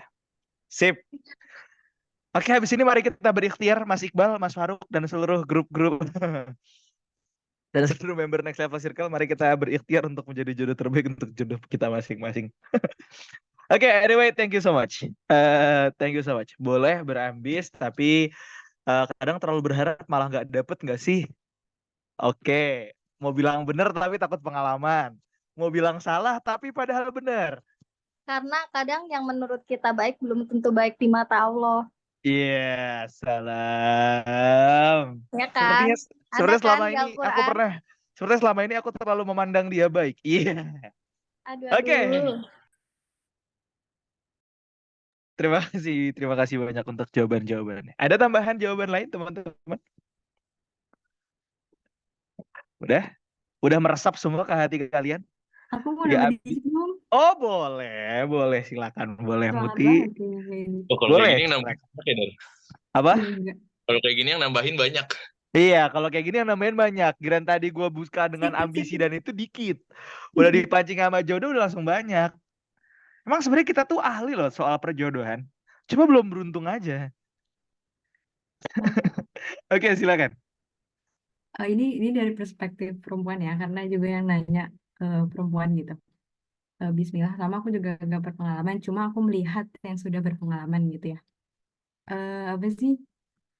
Sip. Oke, habis ini mari kita berikhtiar Mas Iqbal, Mas Faruk, dan seluruh grup-grup dan seluruh member Next Level Circle. Mari kita berikhtiar untuk menjadi jodoh terbaik untuk jodoh kita masing-masing. Oke, anyway, thank you so much. Thank you so much. Boleh berambis, tapi kadang terlalu berharap malah nggak dapet nggak sih? Oke, mau bilang benar tapi takut pengalaman. Mau bilang salah tapi padahal benar. Karena kadang yang menurut kita baik belum tentu baik di mata Allah. Iya, salam. Ya kan? Sepertinya Ada selama kan di ini Al-Quran? sepertinya selama ini aku terlalu memandang dia baik. Iya. Aduh, Oke. aduh. Terima kasih banyak untuk jawaban-jawabannya. Ada tambahan jawaban lain, teman-teman? Udah meresap semua ke hati kalian? Aku mau Gak nambah habis. dikit dong. Oh, boleh, silakan, boleh Semangat Muti. banget kayaknya ini. Oh, kalau Boleh. kayak gini yang nambahin banyak ya, Dar. Apa? Enggak. Kalau kayak gini yang nambahin banyak. Iya, kalau kayak gini yang nambahin banyak. Giran tadi gue buka dengan ambisi dan itu dikit. Udah dipancing sama jodoh udah langsung banyak. Emang sebenarnya kita tuh ahli loh soal perjodohan. Cuma belum beruntung aja. Oke, silakan. Ini dari perspektif perempuan ya, karena juga yang nanya perempuan gitu. Bismillah, sama aku juga gak berpengalaman, cuma aku melihat yang sudah berpengalaman gitu ya. Apa sih?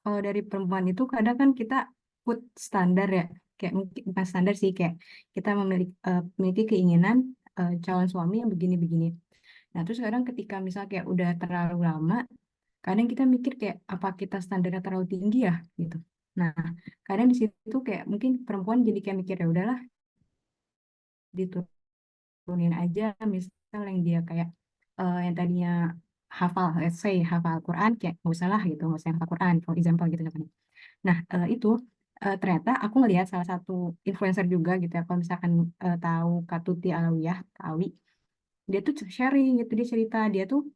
Kalau dari perempuan itu kadang kan kita put standar ya, kayak mungkin bukan standar sih, kayak kita memiliki keinginan calon suami yang begini-begini. Nah, terus kadang ketika misalnya kayak udah terlalu lama, kadang kita mikir kayak apa kita standarnya terlalu tinggi ya gitu. Nah, kadang di situ kayak mungkin perempuan jadi kayak mikir ya udahlah diturunin aja, misal yang dia kayak yang tadinya hafal, let's say hafal Al-Quran, kayak nggak usah lah gitu, nggak usah yang hafal Quran, for example gitu kan. Nah, itu ternyata aku ngelihat salah satu influencer juga gitu ya, kalau misalkan tahu Kak Tuti Alawiyah, Kak Awi, dia tuh sharing gitu, dia cerita, dia tuh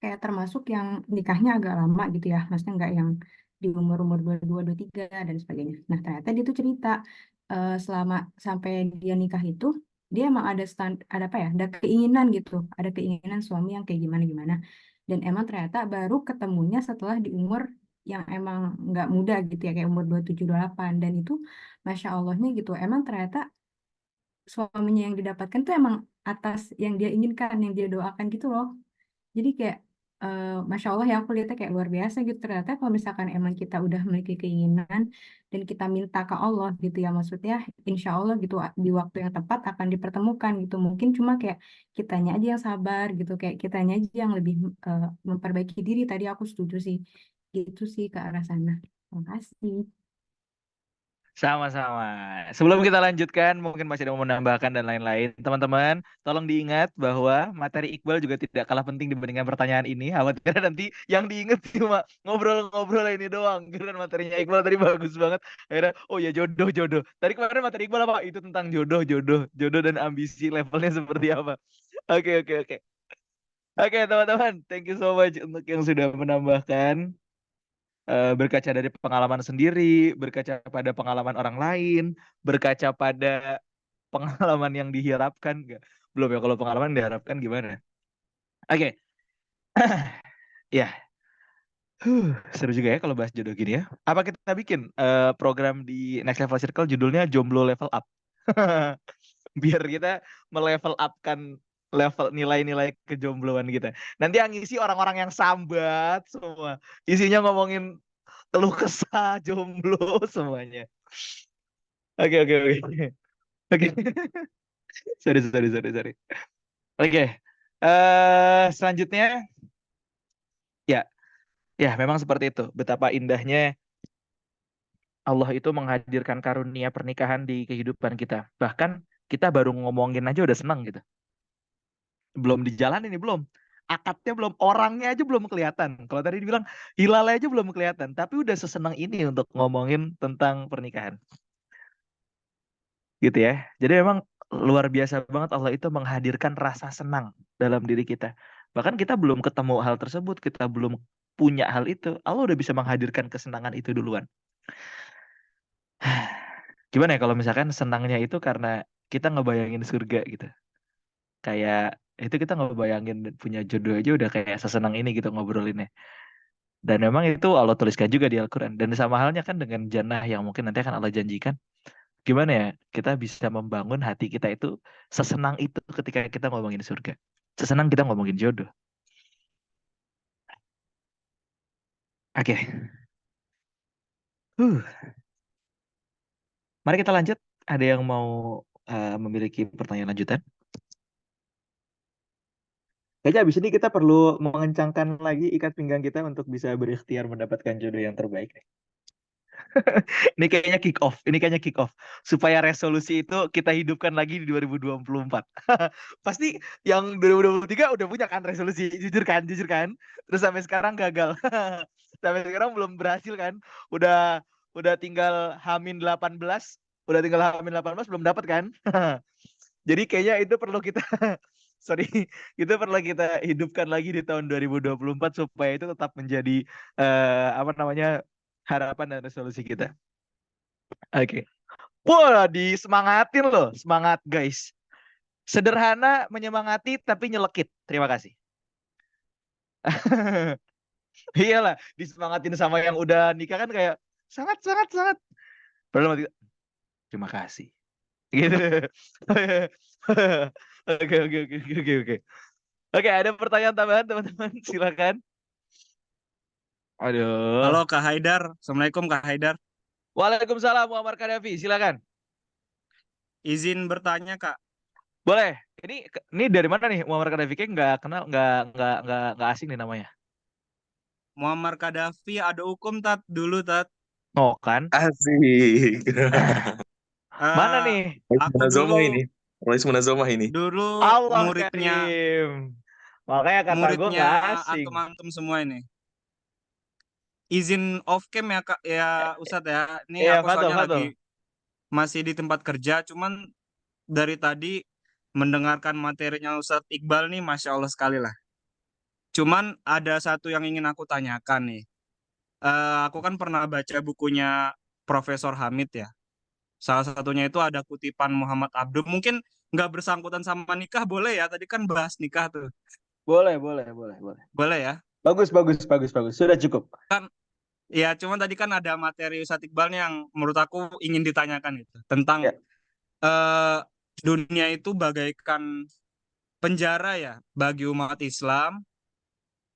kayak termasuk yang nikahnya agak lama gitu ya, maksudnya nggak yang di umur-umur 22, 23 dan sebagainya. Nah, ternyata dia tuh cerita selama sampai dia nikah itu, dia emang ada apa ya, ada keinginan gitu, ada keinginan suami yang kayak gimana-gimana. Dan emang ternyata baru ketemunya setelah di umur yang emang nggak muda gitu ya, kayak umur 27, 28. Dan itu, Masya Allahnya gitu, emang ternyata suaminya yang didapatkan tuh emang atas yang dia inginkan, yang dia doakan gitu loh. Jadi kayak Masya Allah ya, aku lihatnya kayak luar biasa gitu. Ternyata kalau misalkan emang kita udah memiliki keinginan dan kita minta ke Allah gitu ya, maksudnya insya Allah gitu di waktu yang tepat akan dipertemukan gitu. Mungkin cuma kayak kitanya aja yang sabar gitu, kayak kitanya aja yang lebih memperbaiki diri. Tadi aku setuju sih, gitu sih ke arah sana. Terima kasih. Sama-sama. Sebelum kita lanjutkan, mungkin masih ada yang mau menambahkan dan lain-lain. Teman-teman, tolong diingat bahwa materi Iqbal juga tidak kalah penting dibandingkan pertanyaan ini. Khawatir nanti yang diingat cuma ngobrol-ngobrol ini doang. Karena materinya Iqbal tadi bagus banget. Akhirnya, oh ya jodoh. Tadi kemarin materi Iqbal apa? Itu tentang jodoh dan ambisi levelnya seperti apa. Oke. Oke, teman-teman. Thank you so much untuk yang sudah menambahkan. Berkaca dari pengalaman sendiri, berkaca pada pengalaman orang lain, berkaca pada pengalaman yang diharapkan. Belum ya, kalau pengalaman diharapkan gimana? Oke. Ya, Seru juga ya kalau bahas jodoh gini ya. Apa kita bikin program di Next Level Circle judulnya Jomblo Level Up? Biar kita melevel upkan level nilai-nilai kejombloan kita. Nanti yang ngisi orang-orang yang sambat semua. Isinya ngomongin keluh kesah jomblo semuanya. Oke, oke, oke. Oke. Sorry, sorry, sorry, sorry. Oke. Selanjutnya ya, ya memang seperti itu. Betapa indahnya Allah itu menghadirkan karunia pernikahan di kehidupan kita. Bahkan kita baru ngomongin aja udah senang gitu. Belum dijalanin nih, belum. Akadnya belum, orangnya aja belum kelihatan. Kalau tadi dibilang hilalnya aja belum kelihatan, tapi udah sesenang ini untuk ngomongin tentang pernikahan. Gitu ya. Jadi memang luar biasa banget Allah itu menghadirkan rasa senang dalam diri kita. Bahkan kita belum ketemu hal tersebut, kita belum punya hal itu, Allah udah bisa menghadirkan kesenangan itu duluan. Gimana ya kalau misalkan senangnya itu karena kita ngebayangin surga gitu. Kayak itu kita ngebayangin punya jodoh aja udah kayak sesenang ini gitu ngobrolinnya. Dan memang itu Allah tuliskan juga di Al-Quran. Dan sama halnya kan dengan jannah yang mungkin nanti akan Allah janjikan. Gimana ya kita bisa membangun hati kita itu sesenang itu ketika kita ngomongin surga. Sesenang kita ngomongin jodoh. Oke. Mari kita lanjut. Ada yang mau memiliki pertanyaan lanjutan? Kayaknya abis ini kita perlu mengencangkan lagi ikat pinggang kita untuk bisa berikhtiar mendapatkan jodoh yang terbaik. Ini kayaknya kick off. Ini kayaknya kick off. Supaya resolusi itu kita hidupkan lagi di 2024. Pasti yang 2023 udah punya kan resolusi. Jujur kan? Jujur kan? Terus sampai sekarang gagal. Sampai sekarang belum berhasil kan? Udah tinggal Hamin 18. Udah tinggal Hamin 18 belum dapat kan? Jadi kayaknya itu perlu kita sorry, itu perlu kita hidupkan lagi di tahun 2024 supaya itu tetap menjadi apa namanya harapan dan resolusi kita. Oke. Wah, disemangatin loh. Semangat, guys. Sederhana, menyemangati, tapi nyelekit. Terima kasih. Iyalah, disemangatin sama yang udah nikah kan kayak sangat, sangat, sangat. Padahal terima kasih. Gitu. Oke, oke, oke, oke, oke. Oke, ada pertanyaan tambahan, teman-teman? Silakan. Aduh. Halo Kak Haidar. Assalamualaikum Kak Haidar. Waalaikumsalam Muammar Gaddafi. Silakan. Izin bertanya Kak. Boleh. Ini dari mana nih Muammar Gaddafi? Kayaknya nggak kenal, nggak asing nih namanya. Muammar Gaddafi ada hukum tat dulu tat. Oh kan? Asik. Mana Eh, nih? aku Munazomah dulu ini. Rois Munazomah ini. dulu Allah muridnya Karim. Makanya kata gue muridnya nggak asing. antum-antum semua ini. Izin off cam ya Kak ya Ustadz ya. Ini Iya, aku Fadl, soalnya Fadl. lagi masih di tempat kerja, cuman dari tadi mendengarkan materinya Ustadz Iqbal nih, Masya Allah sekali lah. Cuman ada satu yang ingin aku tanyakan nih. Aku kan pernah baca bukunya Profesor Hamid ya. Salah satunya itu ada kutipan Muhammad Abduh. Mungkin nggak bersangkutan sama nikah, boleh ya? Tadi kan bahas nikah tuh. Boleh. Boleh ya? Bagus. Sudah cukup. Ya, cuman tadi kan ada materi Ustadz Iqbal nih yang menurut aku ingin ditanyakan itu. Tentang Ya. Dunia itu bagaikan penjara ya bagi umat Islam.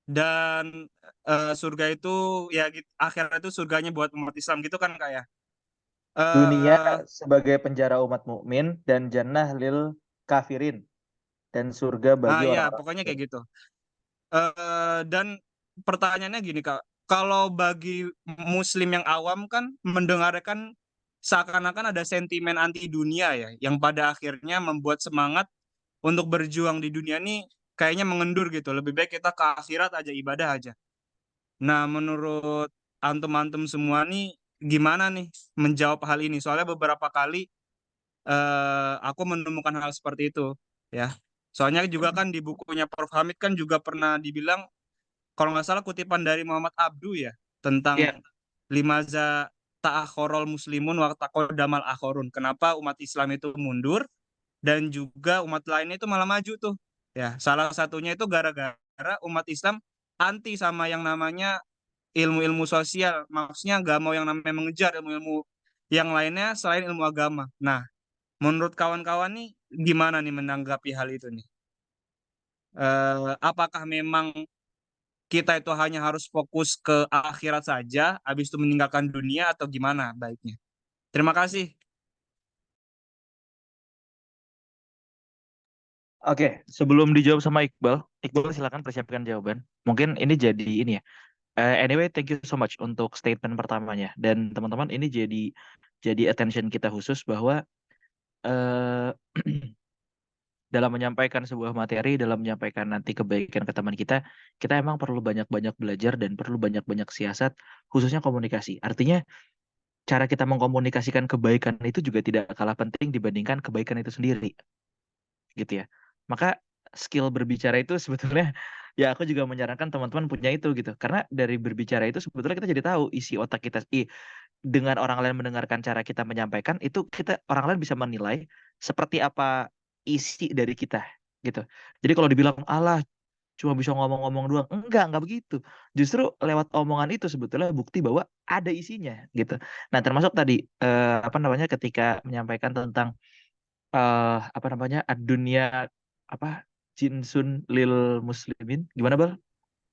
Dan surga itu ya akhirat itu surganya buat umat Islam gitu kan Kak ya? Dunia sebagai penjara umat mukmin dan jannah lil kafirin dan surga bagi ya orang-orang pokoknya kafir. kayak gitu. Dan pertanyaannya gini Kak, kalau bagi Muslim yang awam kan mendengarkan seakan-akan ada sentimen anti dunia ya, yang pada akhirnya membuat semangat untuk berjuang di dunia ini kayaknya mengendur gitu. Lebih baik kita ke akhirat aja, ibadah aja. Nah, menurut antum-antum semua nih gimana nih menjawab hal ini? Soalnya beberapa kali aku menemukan hal seperti itu ya. Soalnya juga kan di bukunya Prof Hamid kan juga pernah dibilang kalau nggak salah kutipan dari Muhammad Abduh ya tentang Ya. limaza ta'akhorol muslimun wa taqaddamal akhorun. Kenapa umat Islam itu mundur dan juga umat lainnya itu malah maju tuh. Ya, salah satunya itu gara-gara umat Islam anti sama yang namanya ilmu-ilmu sosial. Maksudnya nggak mau yang namanya mengejar ilmu-ilmu yang lainnya selain ilmu agama. Nah, menurut kawan-kawan nih gimana nih menanggapi hal itu nih? Apakah memang kita itu hanya harus fokus ke akhirat saja, habis itu meninggalkan dunia atau gimana baiknya? Terima kasih. Oke, sebelum dijawab sama Iqbal silakan persiapkan jawaban. Mungkin ini jadi ini ya. Anyway, thank you so much untuk statement pertamanya. Dan teman-teman, ini jadi attention kita khusus bahwa eh dalam menyampaikan sebuah materi, dalam menyampaikan nanti kebaikan ke teman kita emang perlu banyak-banyak belajar dan perlu banyak-banyak siasat, khususnya komunikasi. Artinya, cara kita mengkomunikasikan kebaikan itu juga tidak kalah penting dibandingkan kebaikan itu sendiri, gitu ya. Maka skill berbicara itu sebetulnya ya aku juga menyarankan teman-teman punya itu gitu. Karena dari berbicara itu sebetulnya kita jadi tahu isi otak kita. Dengan orang lain mendengarkan cara kita menyampaikan itu orang lain bisa menilai seperti apa isi dari kita gitu. Jadi kalau dibilang alah cuma bisa ngomong-ngomong doang, enggak begitu. Justru lewat omongan itu sebetulnya bukti bahwa ada isinya gitu. Nah, termasuk tadi apa namanya ketika menyampaikan tentang apa namanya dunia apa jinsun lil muslimin gimana Bal?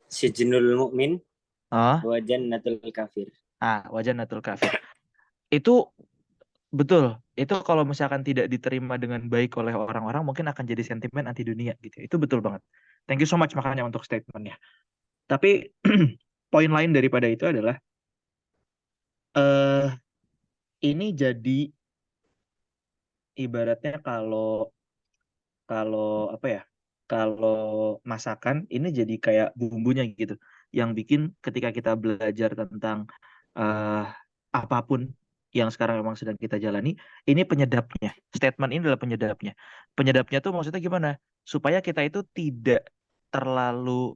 Sijnul mu'min Ah, wa jannatul kafir. wajanatul kafir. Itu betul. Itu kalau misalkan tidak diterima dengan baik oleh orang-orang mungkin akan jadi sentimen anti dunia gitu. Itu betul banget. Thank you so much makanya untuk statementnya. Tapi poin lain daripada itu adalah eh ini jadi ibaratnya kalau kalau apa ya? Kalau masakan ini jadi kayak bumbunya gitu. Yang bikin ketika kita belajar tentang eh apapun yang sekarang memang sedang kita jalani, ini penyedapnya. Statement ini adalah penyedapnya. Penyedapnya tuh maksudnya gimana? Supaya kita itu terlalu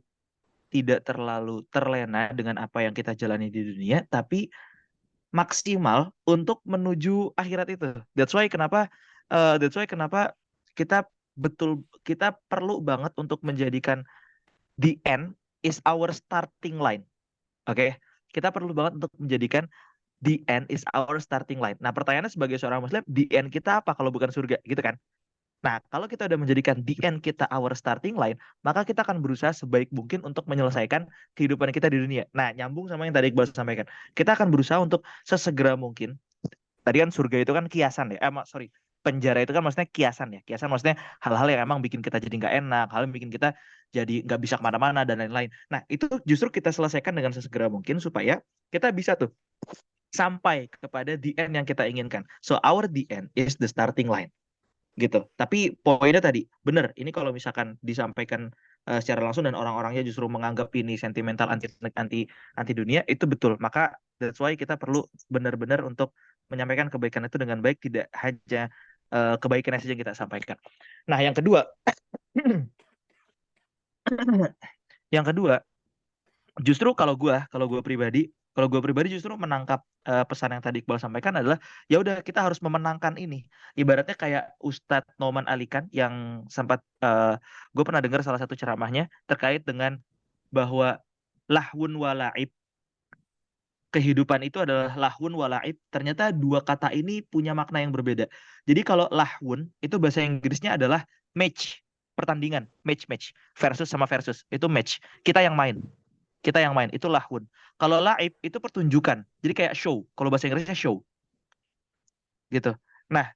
tidak terlalu terlena dengan apa yang kita jalani di dunia, tapi maksimal untuk menuju akhirat itu. That's why kenapa kita kita perlu banget untuk menjadikan the end is our starting line. Oke, kita perlu banget untuk menjadikan the end is our starting line. Nah, pertanyaannya sebagai seorang muslim, the end kita apa kalau bukan surga, gitu kan? Nah, kalau kita udah menjadikan the end kita our starting line, maka kita akan berusaha sebaik mungkin untuk menyelesaikan kehidupan kita di dunia. Nah, nyambung sama yang tadi Iqbal sampaikan. Kita akan berusaha untuk sesegera mungkin. Tadi kan surga itu kan kiasan ya. Sorry. Penjara itu kan maksudnya kiasan ya. Kiasan maksudnya hal-hal yang emang bikin kita jadi nggak enak, hal yang bikin kita jadi nggak bisa kemana-mana dan lain-lain. Nah, itu justru kita selesaikan dengan sesegera mungkin supaya kita bisa tuh sampai kepada the end yang kita inginkan. So, our the end is the starting line gitu. Tapi poinnya tadi benar. Ini kalau misalkan disampaikan secara langsung dan orang-orangnya justru menganggap ini sentimental anti anti anti dunia, itu betul. Maka that's why kita perlu benar-benar untuk menyampaikan kebaikan itu dengan baik, tidak hanya kebaikan saja yang kita sampaikan. Nah, yang kedua, yang kedua, justru kalau gue pribadi justru menangkap pesan yang tadi Iqbal sampaikan adalah ya udah kita harus memenangkan ini. Ibaratnya kayak Ustadz Noman Alikan yang sempat gue pernah dengar salah satu ceramahnya terkait dengan bahwa lahwun walaib, kehidupan itu adalah lahwun walaib. Ternyata dua kata ini punya makna yang berbeda. Jadi kalau lahwun itu bahasa Inggrisnya adalah match, pertandingan, match versus sama versus itu match. Kita yang main itu lahun. Kalau laib itu pertunjukan, jadi kayak show. Kalau bahasa Inggrisnya show, gitu. Nah,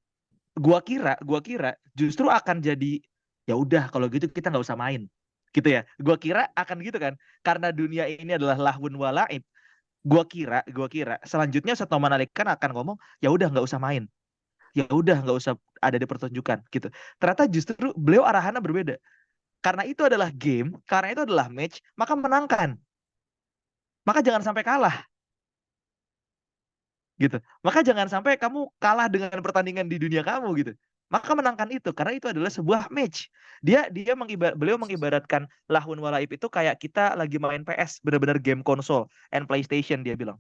gua kira justru akan jadi ya udah kalau gitu kita nggak usah main, gitu ya. Gua kira akan gitu kan, karena dunia ini adalah lahun wa laib. Gua kira selanjutnya Ustadz Noman Alikan akan ngomong ya udah nggak usah main, ya udah nggak usah ada di pertunjukan, gitu. Ternyata justru beliau arahannya berbeda. Karena itu adalah game, karena itu adalah match, maka menangkan. Maka jangan sampai kalah gitu. Maka jangan sampai kamu kalah dengan pertandingan di dunia kamu gitu. Maka menangkan itu karena itu adalah sebuah match. Beliau mengibaratkan lahun walaib itu kayak kita lagi main PS, benar-benar game konsol and PlayStation dia bilang.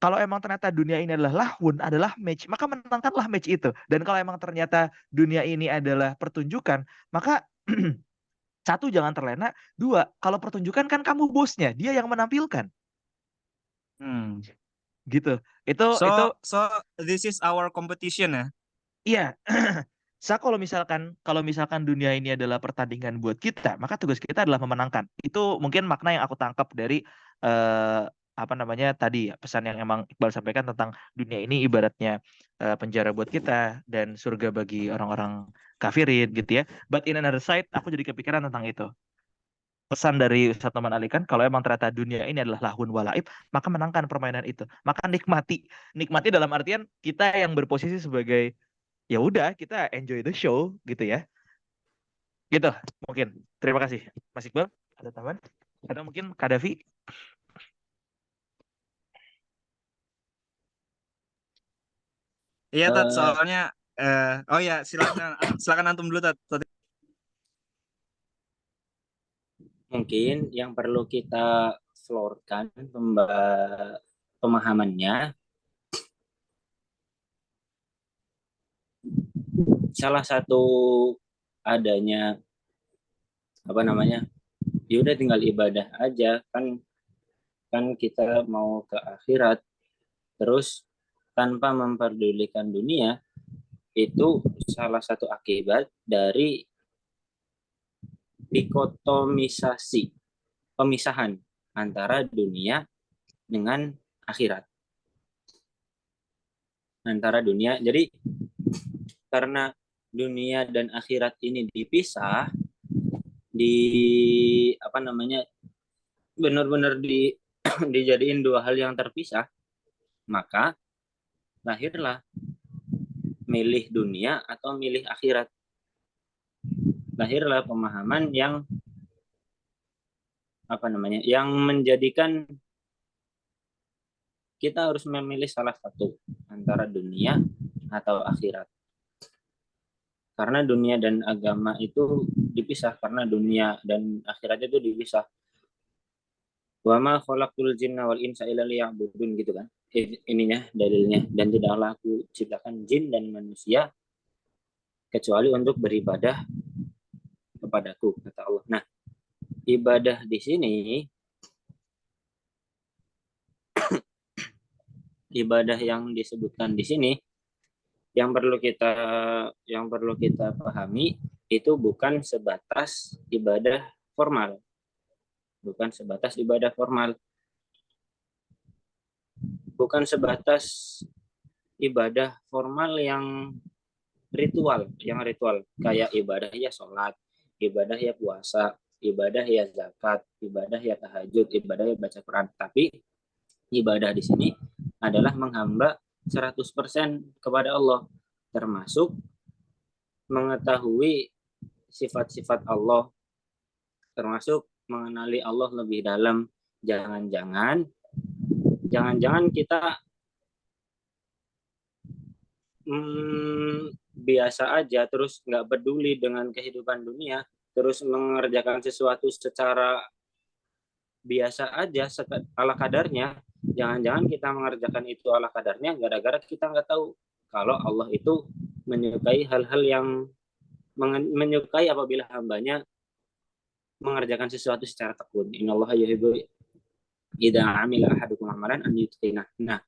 Kalau emang ternyata dunia ini adalah lahun, adalah match, maka menangkanlah match itu. Dan kalau emang ternyata dunia ini adalah pertunjukan, maka Satu, jangan terlena. Dua, kalau pertunjukan kan kamu bosnya, dia yang menampilkan. Hmm. Gitu. Itu So this is our competition ya. iya. Kalau misalkan dunia ini adalah pertandingan buat kita, maka tugas kita adalah memenangkan. Itu mungkin makna yang aku tangkap dari eh, apa namanya tadi ya, pesan yang emang Iqbal sampaikan tentang dunia ini ibaratnya penjara buat kita dan surga bagi orang-orang kafirin gitu ya. But in another side, aku jadi kepikiran tentang itu. Pesan dari Ustadz Noman Ali kan, kalau emang ternyata dunia ini adalah lahun walaib, maka menangkan permainan itu. Maka nikmati dalam artian kita yang berposisi sebagai ya udah kita enjoy the show gitu ya. Gitu mungkin. Terima kasih Mas Iqbal. Ada tambahan? Atau mungkin Kak Davi? Iya Tat, Eh, soalnya oh ya silakan antum dulu Tat. Mungkin yang perlu kita floorkan pemahamannya, salah satu adanya apa namanya, ya udah tinggal ibadah aja kan, kita mau ke akhirat terus tanpa memperdulikan dunia, itu salah satu akibat dari dikotomisasi, pemisahan antara dunia dengan akhirat. Jadi karena dunia dan akhirat ini dipisah, apa namanya, benar-benar dijadiin dua hal yang terpisah, maka lahirlah milih dunia atau milih akhirat. Lahirlah pemahaman yang apa namanya, yang menjadikan kita harus memilih salah satu antara dunia atau akhirat. Karena dunia dan agama itu dipisah, karena dunia dan akhirat itu dipisah. Wa ma khalaqul jinna wal insa illa liya'budun, gitu kan. Ininya dalilnya, dan tidaklah aku ciptakan jin dan manusia kecuali untuk beribadah kepadaku, kata Allah. Nah, ibadah di sini, ibadah yang disebutkan di sini, yang perlu kita pahami itu bukan sebatas ibadah formal, bukan sebatas ibadah formal yang ritual kayak ibadah ya sholat, ibadah ya puasa, ibadah ya zakat, ibadah ya tahajud, ibadah ya baca Quran. Tapi ibadah di sini adalah menghamba 100% kepada Allah, termasuk mengetahui sifat-sifat Allah, termasuk mengenali Allah lebih dalam. Jangan-jangan kita biasa aja, terus nggak peduli dengan kehidupan dunia, terus mengerjakan sesuatu secara biasa aja, ala kadarnya. Jangan-jangan kita mengerjakan itu ala kadarnya gara-gara kita nggak tahu kalau Allah itu menyukai hal-hal yang menyukai apabila hambanya mengerjakan sesuatu secara tekun. Innallaha yuhibbu idza amila ahadukum amalan an yutqina. Nah,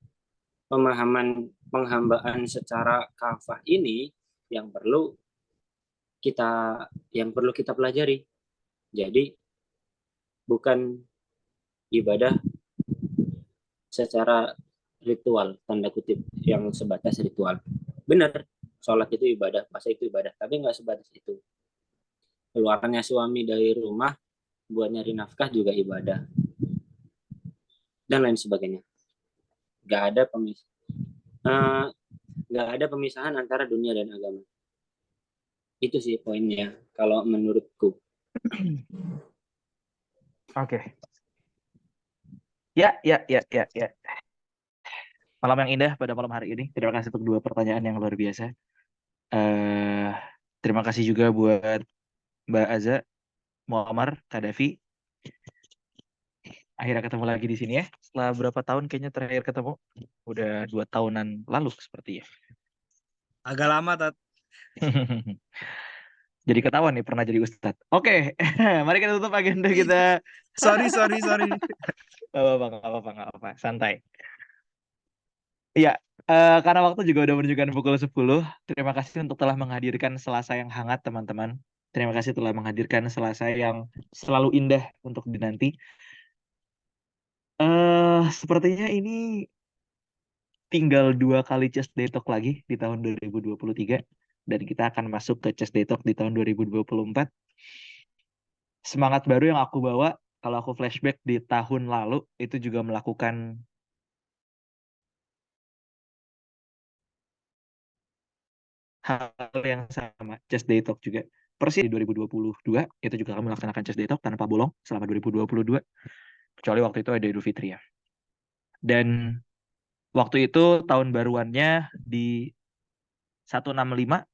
pemahaman penghambaan secara kafah ini yang perlu kita pelajari. Jadi bukan ibadah secara ritual, tanda kutip, yang sebatas ritual. Benar, sholat itu ibadah, puasa itu ibadah, tapi nggak sebatas itu. Keluarnya suami dari rumah buat nyari nafkah juga ibadah, dan lain sebagainya. Nggak ada pemisahan antara dunia dan agama. Itu sih poinnya kalau menurutku. Oke. Ya. Malam yang indah pada malam hari ini. Terima kasih untuk dua pertanyaan yang luar biasa. Terima kasih juga buat Mbak Aza, Muammar, Kak Davi. Akhirnya ketemu lagi di sini ya. Setelah berapa tahun kayaknya terakhir ketemu? Udah 2 tahunan lalu sepertinya. Agak lama Tat. Jadi ketahuan nih pernah jadi ustadz. Oke, mari kita tutup agenda kita. Sorry. Gak apa-apa, santai. Iya, karena waktu juga udah menunjukkan pukul 10. Terima kasih untuk telah menghadirkan Selasa yang hangat, teman-teman. Terima kasih telah menghadirkan Selasa yang selalu indah untuk dinanti. Sepertinya ini tinggal 2 kali Chess Day Talk lagi di tahun 2023. Dan kita akan masuk ke Chess Day Talk di tahun 2024. Semangat baru yang aku bawa, kalau aku flashback di tahun lalu, itu juga melakukan hal yang sama, Chess Day Talk juga. Persis di 2022, itu juga kami melaksanakan Chess Day Talk tanpa bolong selama 2022. Kecuali waktu itu ada Idul Fitri ya. Dan waktu itu tahun baruannya di 165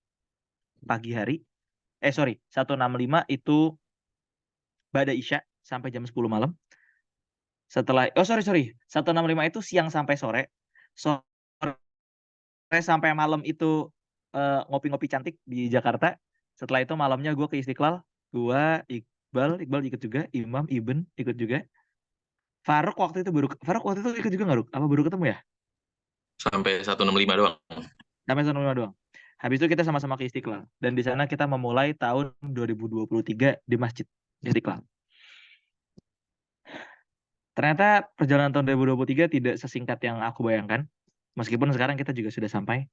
pagi hari. 165 itu Ba'da Isya sampai jam 10 malam. Setelah 165 itu siang sampai sore. Sore sampai malam itu ngopi-ngopi cantik di Jakarta. Setelah itu malamnya gue ke Istiqlal. Gue, Iqbal ikut juga, Imam, Ibn ikut juga. Faruk waktu itu ikut juga nggak, Ruk? Apa baru ketemu ya? Sampai 165 doang. Sampai 165 doang. Habis itu kita sama-sama ke Istiqlal. Dan di sana kita memulai tahun 2023 di Masjid Istiqlal. Ternyata perjalanan tahun 2023 tidak sesingkat yang aku bayangkan. Meskipun sekarang kita juga sudah sampai.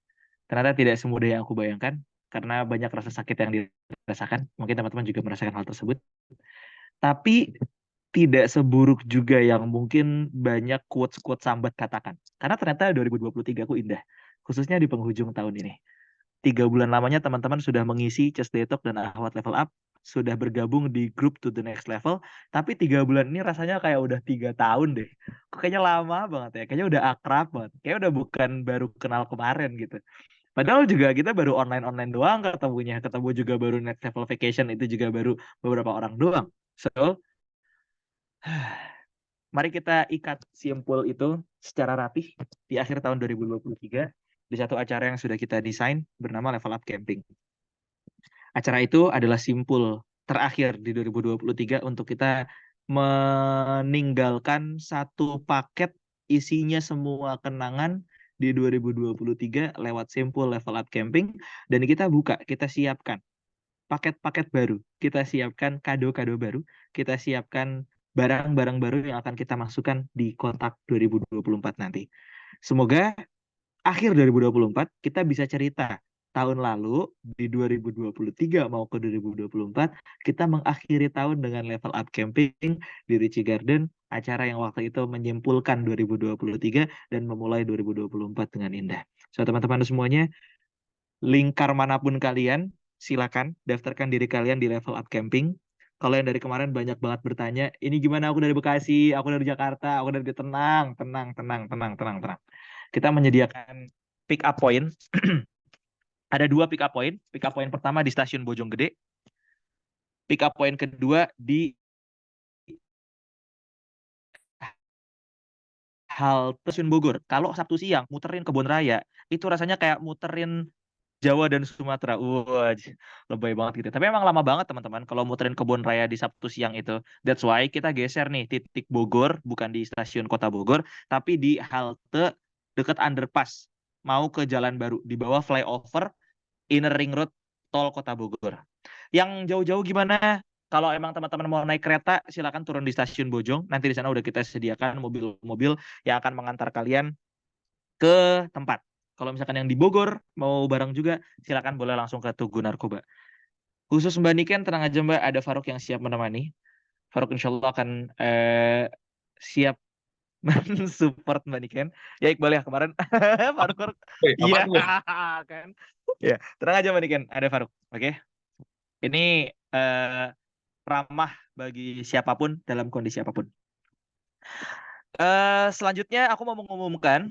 Ternyata tidak semudah yang aku bayangkan. Karena banyak rasa sakit yang dirasakan. Mungkin teman-teman juga merasakan hal tersebut. Tapi tidak seburuk juga yang mungkin banyak quotes-quotes sambat katakan. Karena ternyata 2023 aku indah. Khususnya di penghujung tahun ini. 3 bulan lamanya teman-teman sudah mengisi Chess Day Talk dan Ahwat Level Up. Sudah bergabung di grup to the next level. Tapi 3 bulan ini rasanya kayak udah 3 tahun deh. Kok kayaknya lama banget ya. Kayaknya udah akrab banget. Kayak udah bukan baru kenal kemarin gitu. Padahal juga kita baru online-online doang ketemunya. Ketemu juga baru next level vacation. Itu juga baru beberapa orang doang. So, mari kita ikat simpul itu secara rapih di akhir tahun 2023 di satu acara yang sudah kita desain bernama Level Up Camping. Acara itu adalah simpul terakhir di 2023 untuk kita meninggalkan satu paket isinya semua kenangan di 2023 lewat simpul Level Up Camping, dan kita buka, kita siapkan paket-paket baru, kita siapkan kado-kado baru, kita siapkan barang-barang baru yang akan kita masukkan di kotak 2024 nanti. Semoga akhir 2024 kita bisa cerita tahun lalu di 2023 mau ke 2024 kita mengakhiri tahun dengan Level Up Camping di Richie Garden, acara yang waktu itu menyimpulkan 2023 dan memulai 2024 dengan indah. So teman-teman semuanya, lingkar manapun kalian, silakan daftarkan diri kalian di Level Up Camping. Kalau yang dari kemarin banyak banget bertanya, ini gimana, aku dari Bekasi, aku dari Jakarta, aku dari tenang. Kita menyediakan pick up point. Ada 2 pick up point. Pick up point pertama di stasiun Bojonggede. Pick up point kedua di halte stasiun Bogor. Kalau Sabtu siang muterin Kebun Raya, itu rasanya kayak muterin Jawa dan Sumatera. Wah, lebay banget gitu. Tapi emang lama banget teman-teman kalau muterin Kebun Raya di Sabtu siang itu. That's why kita geser nih titik Bogor, bukan di stasiun Kota Bogor, tapi di halte dekat underpass. Mau ke Jalan Baru, di bawah flyover Inner Ring Road Tol Kota Bogor. Yang jauh-jauh gimana? Kalau emang teman-teman mau naik kereta, silakan turun di stasiun Bojong. Nanti di sana udah kita sediakan mobil-mobil yang akan mengantar kalian ke tempat. Kalau misalkan yang di Bogor mau bareng juga, silakan boleh langsung ke Tugu Narkoba. Khusus Mbak Niken, tenang aja Mbak, ada Faruk yang siap menemani. Faruk insya Allah akan siap support Mbak Niken. Ya Iqbal ya kemarin Faruk. Iya kan. Ya, tenang aja Mbak Niken, ada Faruk. Oke. Ini ramah bagi siapapun dalam kondisi apapun. Selanjutnya aku mau mengumumkan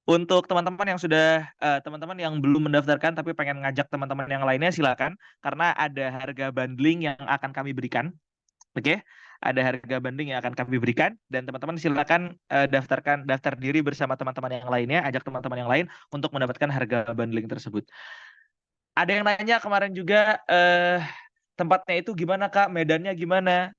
untuk teman-teman yang sudah teman-teman yang belum mendaftarkan tapi pengen ngajak teman-teman yang lainnya, silakan, karena ada harga bundling yang akan kami berikan. Oke, ada harga bundling yang akan kami berikan, dan teman-teman silakan daftar diri bersama teman-teman yang lainnya, ajak teman-teman yang lain untuk mendapatkan harga bundling tersebut. Ada yang nanya kemarin juga tempatnya itu gimana Kak? Medannya gimana?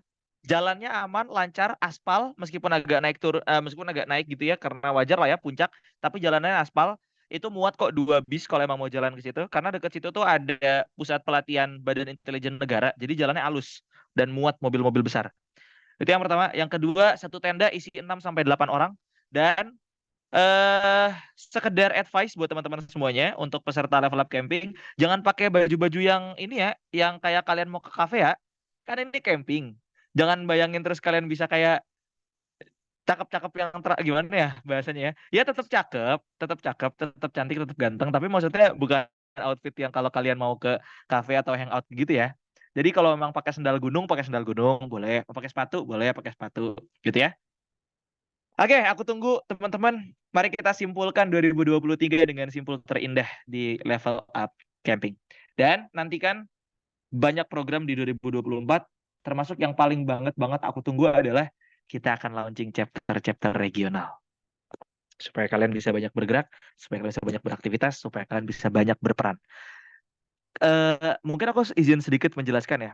Jalannya aman, lancar, aspal meskipun agak naik gitu ya karena wajar lah ya puncak, tapi jalannya aspal. Itu muat kok 2 bis kalau emang mau jalan ke situ karena dekat situ tuh ada pusat pelatihan Badan Intelijen Negara. Jadi jalannya halus dan muat mobil-mobil besar. Itu yang pertama. Yang kedua, satu tenda isi 6 sampai 8 orang dan sekedar advice buat teman-teman semuanya untuk peserta level up camping, jangan pakai baju-baju yang ini ya, yang kayak kalian mau ke kafe ya. Kan ini camping. Jangan bayangin terus kalian bisa kayak cakep-cakep yang gimana ya bahasanya ya. Ya tetap cakep, tetap cantik, tetap ganteng, tapi maksudnya bukan outfit yang kalau kalian mau ke kafe atau hangout gitu ya. Jadi kalau memang pakai sendal gunung boleh, mau pakai sepatu boleh, pakai sepatu gitu ya. Oke, aku tunggu teman-teman. Mari kita simpulkan 2023 dengan simpul terindah di level up camping. Dan nantikan banyak program di 2024, termasuk yang paling banget aku tunggu adalah kita akan launching chapter-chapter regional. Supaya kalian bisa banyak bergerak, supaya kalian bisa banyak beraktivitas, supaya kalian bisa banyak berperan. Mungkin aku izin sedikit menjelaskan ya,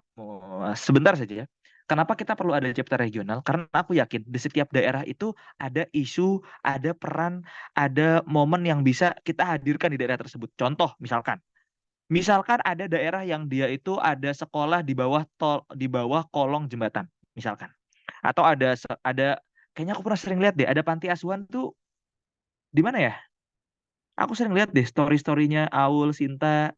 sebentar saja ya. Kenapa kita perlu ada chapter regional? Karena aku yakin di setiap daerah itu ada isu, ada peran, ada momen yang bisa kita hadirkan di daerah tersebut. Contoh, misalkan ada daerah yang dia itu ada sekolah di bawah kolong jembatan, misalkan. Atau ada kayaknya aku pernah sering lihat deh, ada panti asuhan tuh di mana ya? Aku sering lihat deh story-storynya Aul, Sinta.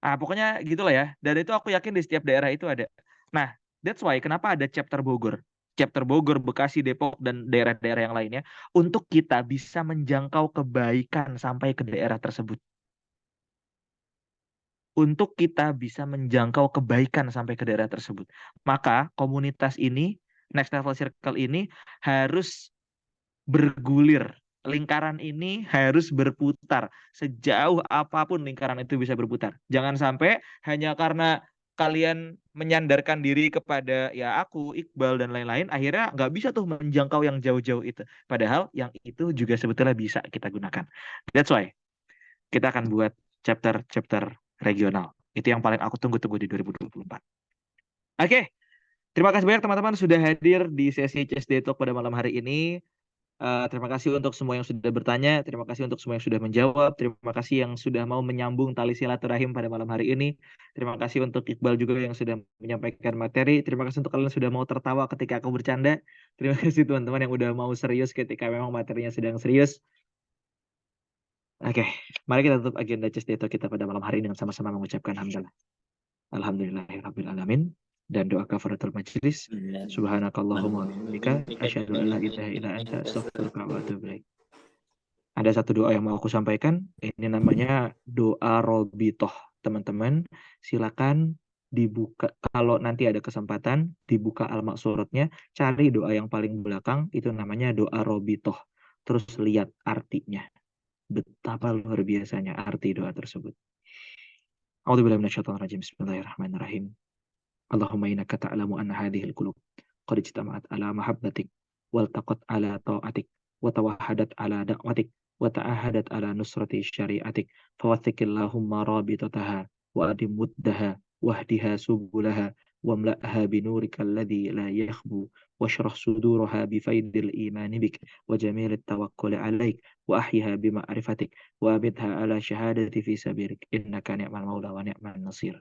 Pokoknya gitulah ya. Dan itu aku yakin di setiap daerah itu ada. Nah, that's why kenapa ada chapter Bogor. Chapter Bogor, Bekasi, Depok, dan daerah-daerah yang lainnya. Untuk kita bisa menjangkau kebaikan sampai ke daerah tersebut. Untuk kita bisa menjangkau kebaikan sampai ke daerah tersebut. Maka komunitas ini, Next Level Circle ini harus bergulir. Lingkaran ini harus berputar. Sejauh apapun lingkaran itu bisa berputar. Jangan sampai hanya karena kalian menyandarkan diri kepada ya aku, Iqbal, dan lain-lain, akhirnya nggak bisa tuh menjangkau yang jauh-jauh itu. Padahal yang itu juga sebetulnya bisa kita gunakan. That's why kita akan buat chapter-chapter regional. Itu yang paling aku tunggu-tunggu di 2024. Oke, terima kasih banyak teman-teman sudah hadir di sesi CSD Talk pada malam hari ini. Terima kasih untuk semua yang sudah bertanya, terima kasih untuk semua yang sudah menjawab, terima kasih yang sudah mau menyambung tali silaturahim pada malam hari ini. Terima kasih untuk Iqbal juga yang sudah menyampaikan materi. Terima kasih untuk kalian yang sudah mau tertawa ketika aku bercanda. Terima kasih teman-teman yang udah mau serius ketika memang materinya sedang serius. Oke, mari kita tutup agenda CSD kita pada malam hari ini dengan sama-sama mengucapkan hamdalah. Alhamdulillahirabbil alamin. Dan doa kafaratul majelis. Subhanakallahumma wa bihamdika asyhadu an la ilaha illa anta astaghfiruka wa atubu ilaik. Ada satu doa yang mau aku sampaikan. Ini namanya doa Robitoh. Teman-teman, silakan dibuka. Kalau nanti ada kesempatan, dibuka al-maksuratnya. Cari doa yang paling belakang. Itu namanya doa Robitoh. Terus lihat artinya. Betapa luar biasanya arti doa tersebut. A'udzubillahi minasyaitonir rajim. Bismillahirrahmanirrahim. Allahumma innaka ta'lamu anna hadhil qulub qad ijtama'at ala mahabbatik wal taqat ala ta'atik wa tawahhadat ala da'watik wa ta'ahadat ala nusrati syari'atik fawathiqillahumma rabitataha wa adim muddaha wahdiha subulaha wamla'ha binurika alladhi la yakhbu washrah suduraha bifaidil imani bik wa jamilit tawakkuli alaik wa ahyiha bima'rifatik wa abidha ala syahadati fi sabirik innaka ni'mal maula wa ni'mal nasir.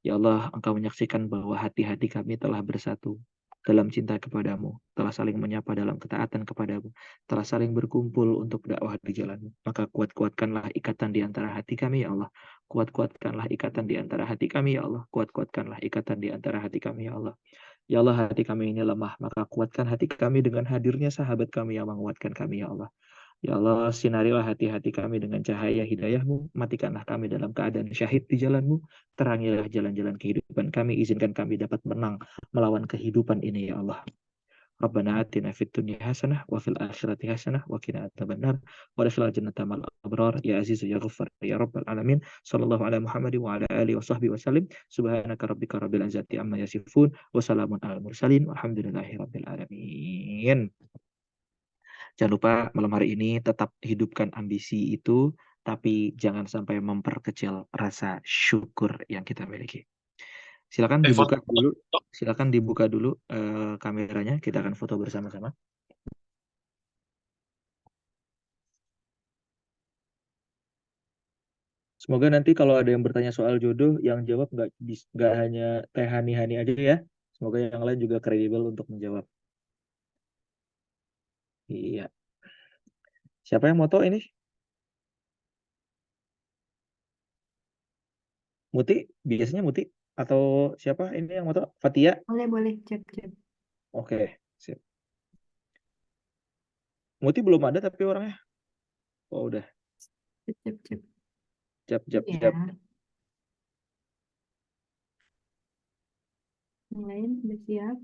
Ya Allah, Engkau menyaksikan bahwa hati-hati kami telah bersatu dalam cinta kepadamu, telah saling menyapa dalam ketaatan kepadamu, telah saling berkumpul untuk dakwah di jalanmu. Maka kuat-kuatkanlah ikatan di antara hati kami, ya Allah. Kuat-kuatkanlah ikatan di antara hati kami, ya Allah. Kuat-kuatkanlah ikatan di antara hati kami, ya Allah. Ya Allah, hati kami ini lemah, maka kuatkan hati kami dengan hadirnya sahabat kami yang menguatkan kami, ya Allah. Ya Allah, sinarilah hati-hati kami dengan cahaya hidayah-Mu, matikanlah kami dalam keadaan syahid di jalan-Mu, terangilah jalan-jalan kehidupan kami, izinkan kami dapat menang melawan kehidupan ini, ya Allah. Rabbana atina fid dunya hasanah wa fil akhirati hasanah wa qina adzabannar wa adkhilna jannata ma'al abrar ya aziz ya ghaffar ya rabbal alamin sallallahu ala Muhammad wa ala alihi wa sahbihi wa sallim subhanaka rabbika rabbil izzati amma yasifun wa salamun alal mursalin walhamdulillahi rabbil alamin. Jangan lupa malam hari ini tetap hidupkan ambisi itu tapi jangan sampai memperkecil rasa syukur yang kita miliki. Silakan Foto. dibuka dulu, kameranya, kita akan foto bersama-sama. Semoga nanti kalau ada yang bertanya soal jodoh, yang jawab nggak hanya Teh Hani aja ya. Semoga yang lain juga kredibel untuk menjawab. Iya. Siapa yang moto ini? Muti? Biasanya Muti? Atau siapa ini yang moto? Fatia? Boleh, cek. Oke, sip. Muti belum ada tapi orangnya. Oh udah. Cek. Jap. Ya, yang lain udah siap.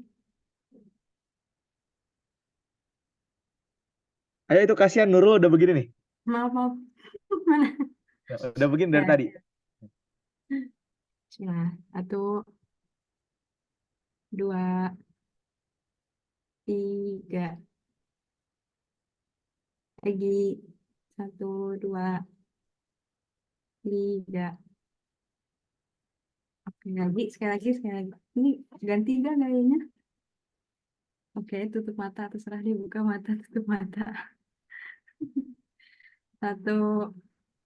Ayo itu kasihan Nurul udah begini nih. Maaf. Mana? Ya, udah begini dari Ya. tadi. Nah, 1, 2, 3. Lagi 1, 2, 3. Oke, sekali lagi. Ini ganti gak gayanya? Oke, tutup mata, terserah dia buka mata, tutup mata. 1,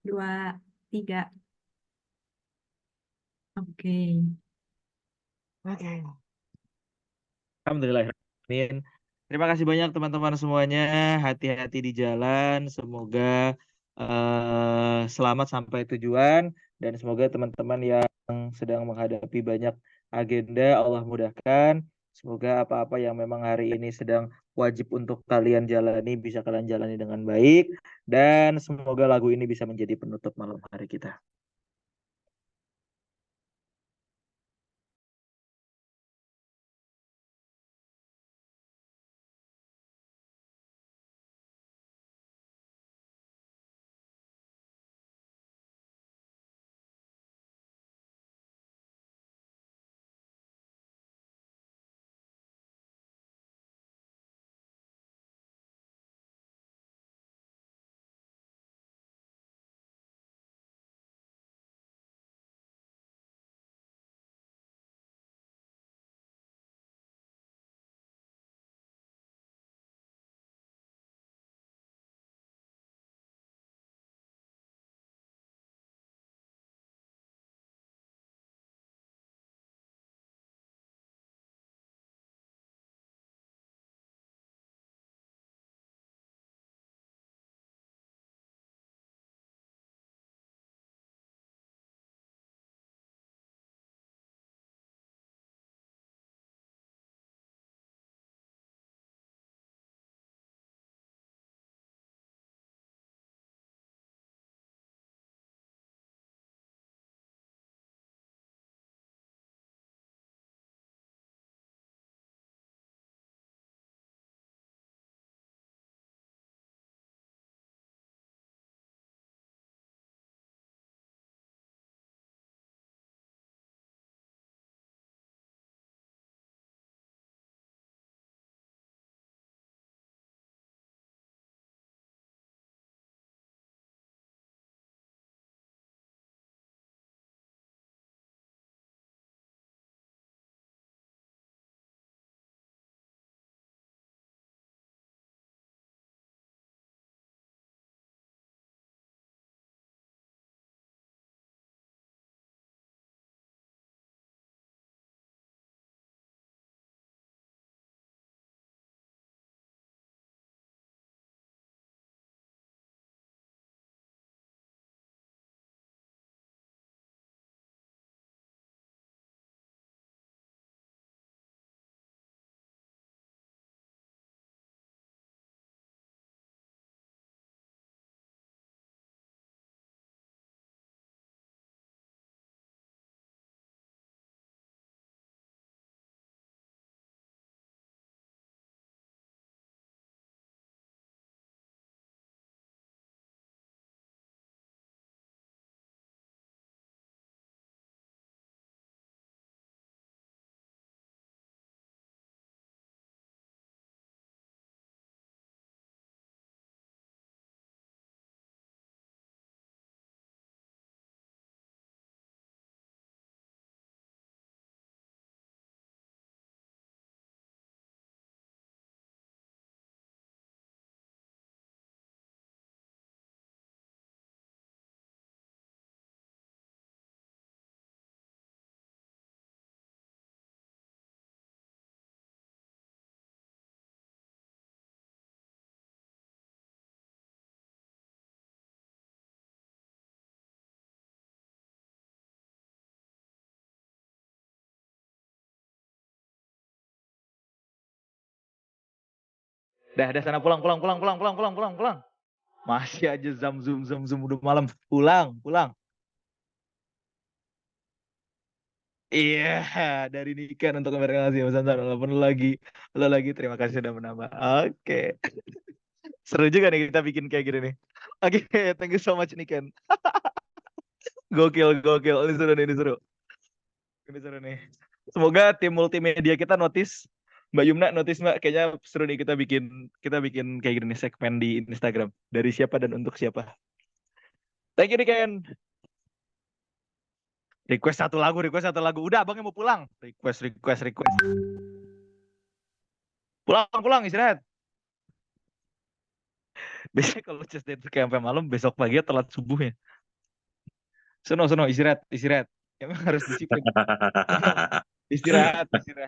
2, 3. Oke. Alhamdulillah. Terima kasih banyak teman-teman semuanya. Hati-hati di jalan. Semoga selamat sampai tujuan. Dan semoga teman-teman yang sedang menghadapi banyak agenda, Allah mudahkan. Semoga apa-apa yang memang hari ini sedang wajib untuk kalian jalani, bisa kalian jalani dengan baik. Dan semoga lagu ini bisa menjadi penutup malam hari kita. Dah sana pulang. Masih aja zoom udah malam. Pulang. Iya, dari Niken untuk komunikasi Mas Ansan. Lo lagi terima kasih sudah menambah. Oke. Seru juga nih kita bikin kayak gini nih. Oke, thank you so much Niken. Gokil. Ini seru nih. Semoga tim multimedia kita notice. Mbak Yumna notice Mbak, kayaknya seru nih kita bikin kayak gini nih segmen di Instagram. Dari siapa dan untuk siapa. Thank you Niken. Request satu lagu. Udah abangnya mau pulang. Request. Pulang istirahat. Biasanya kalau chest day itu kayak sampai malam, besok pagi telat subuh ya. Sono istirahat. Emang harus disiplin. Istirahat.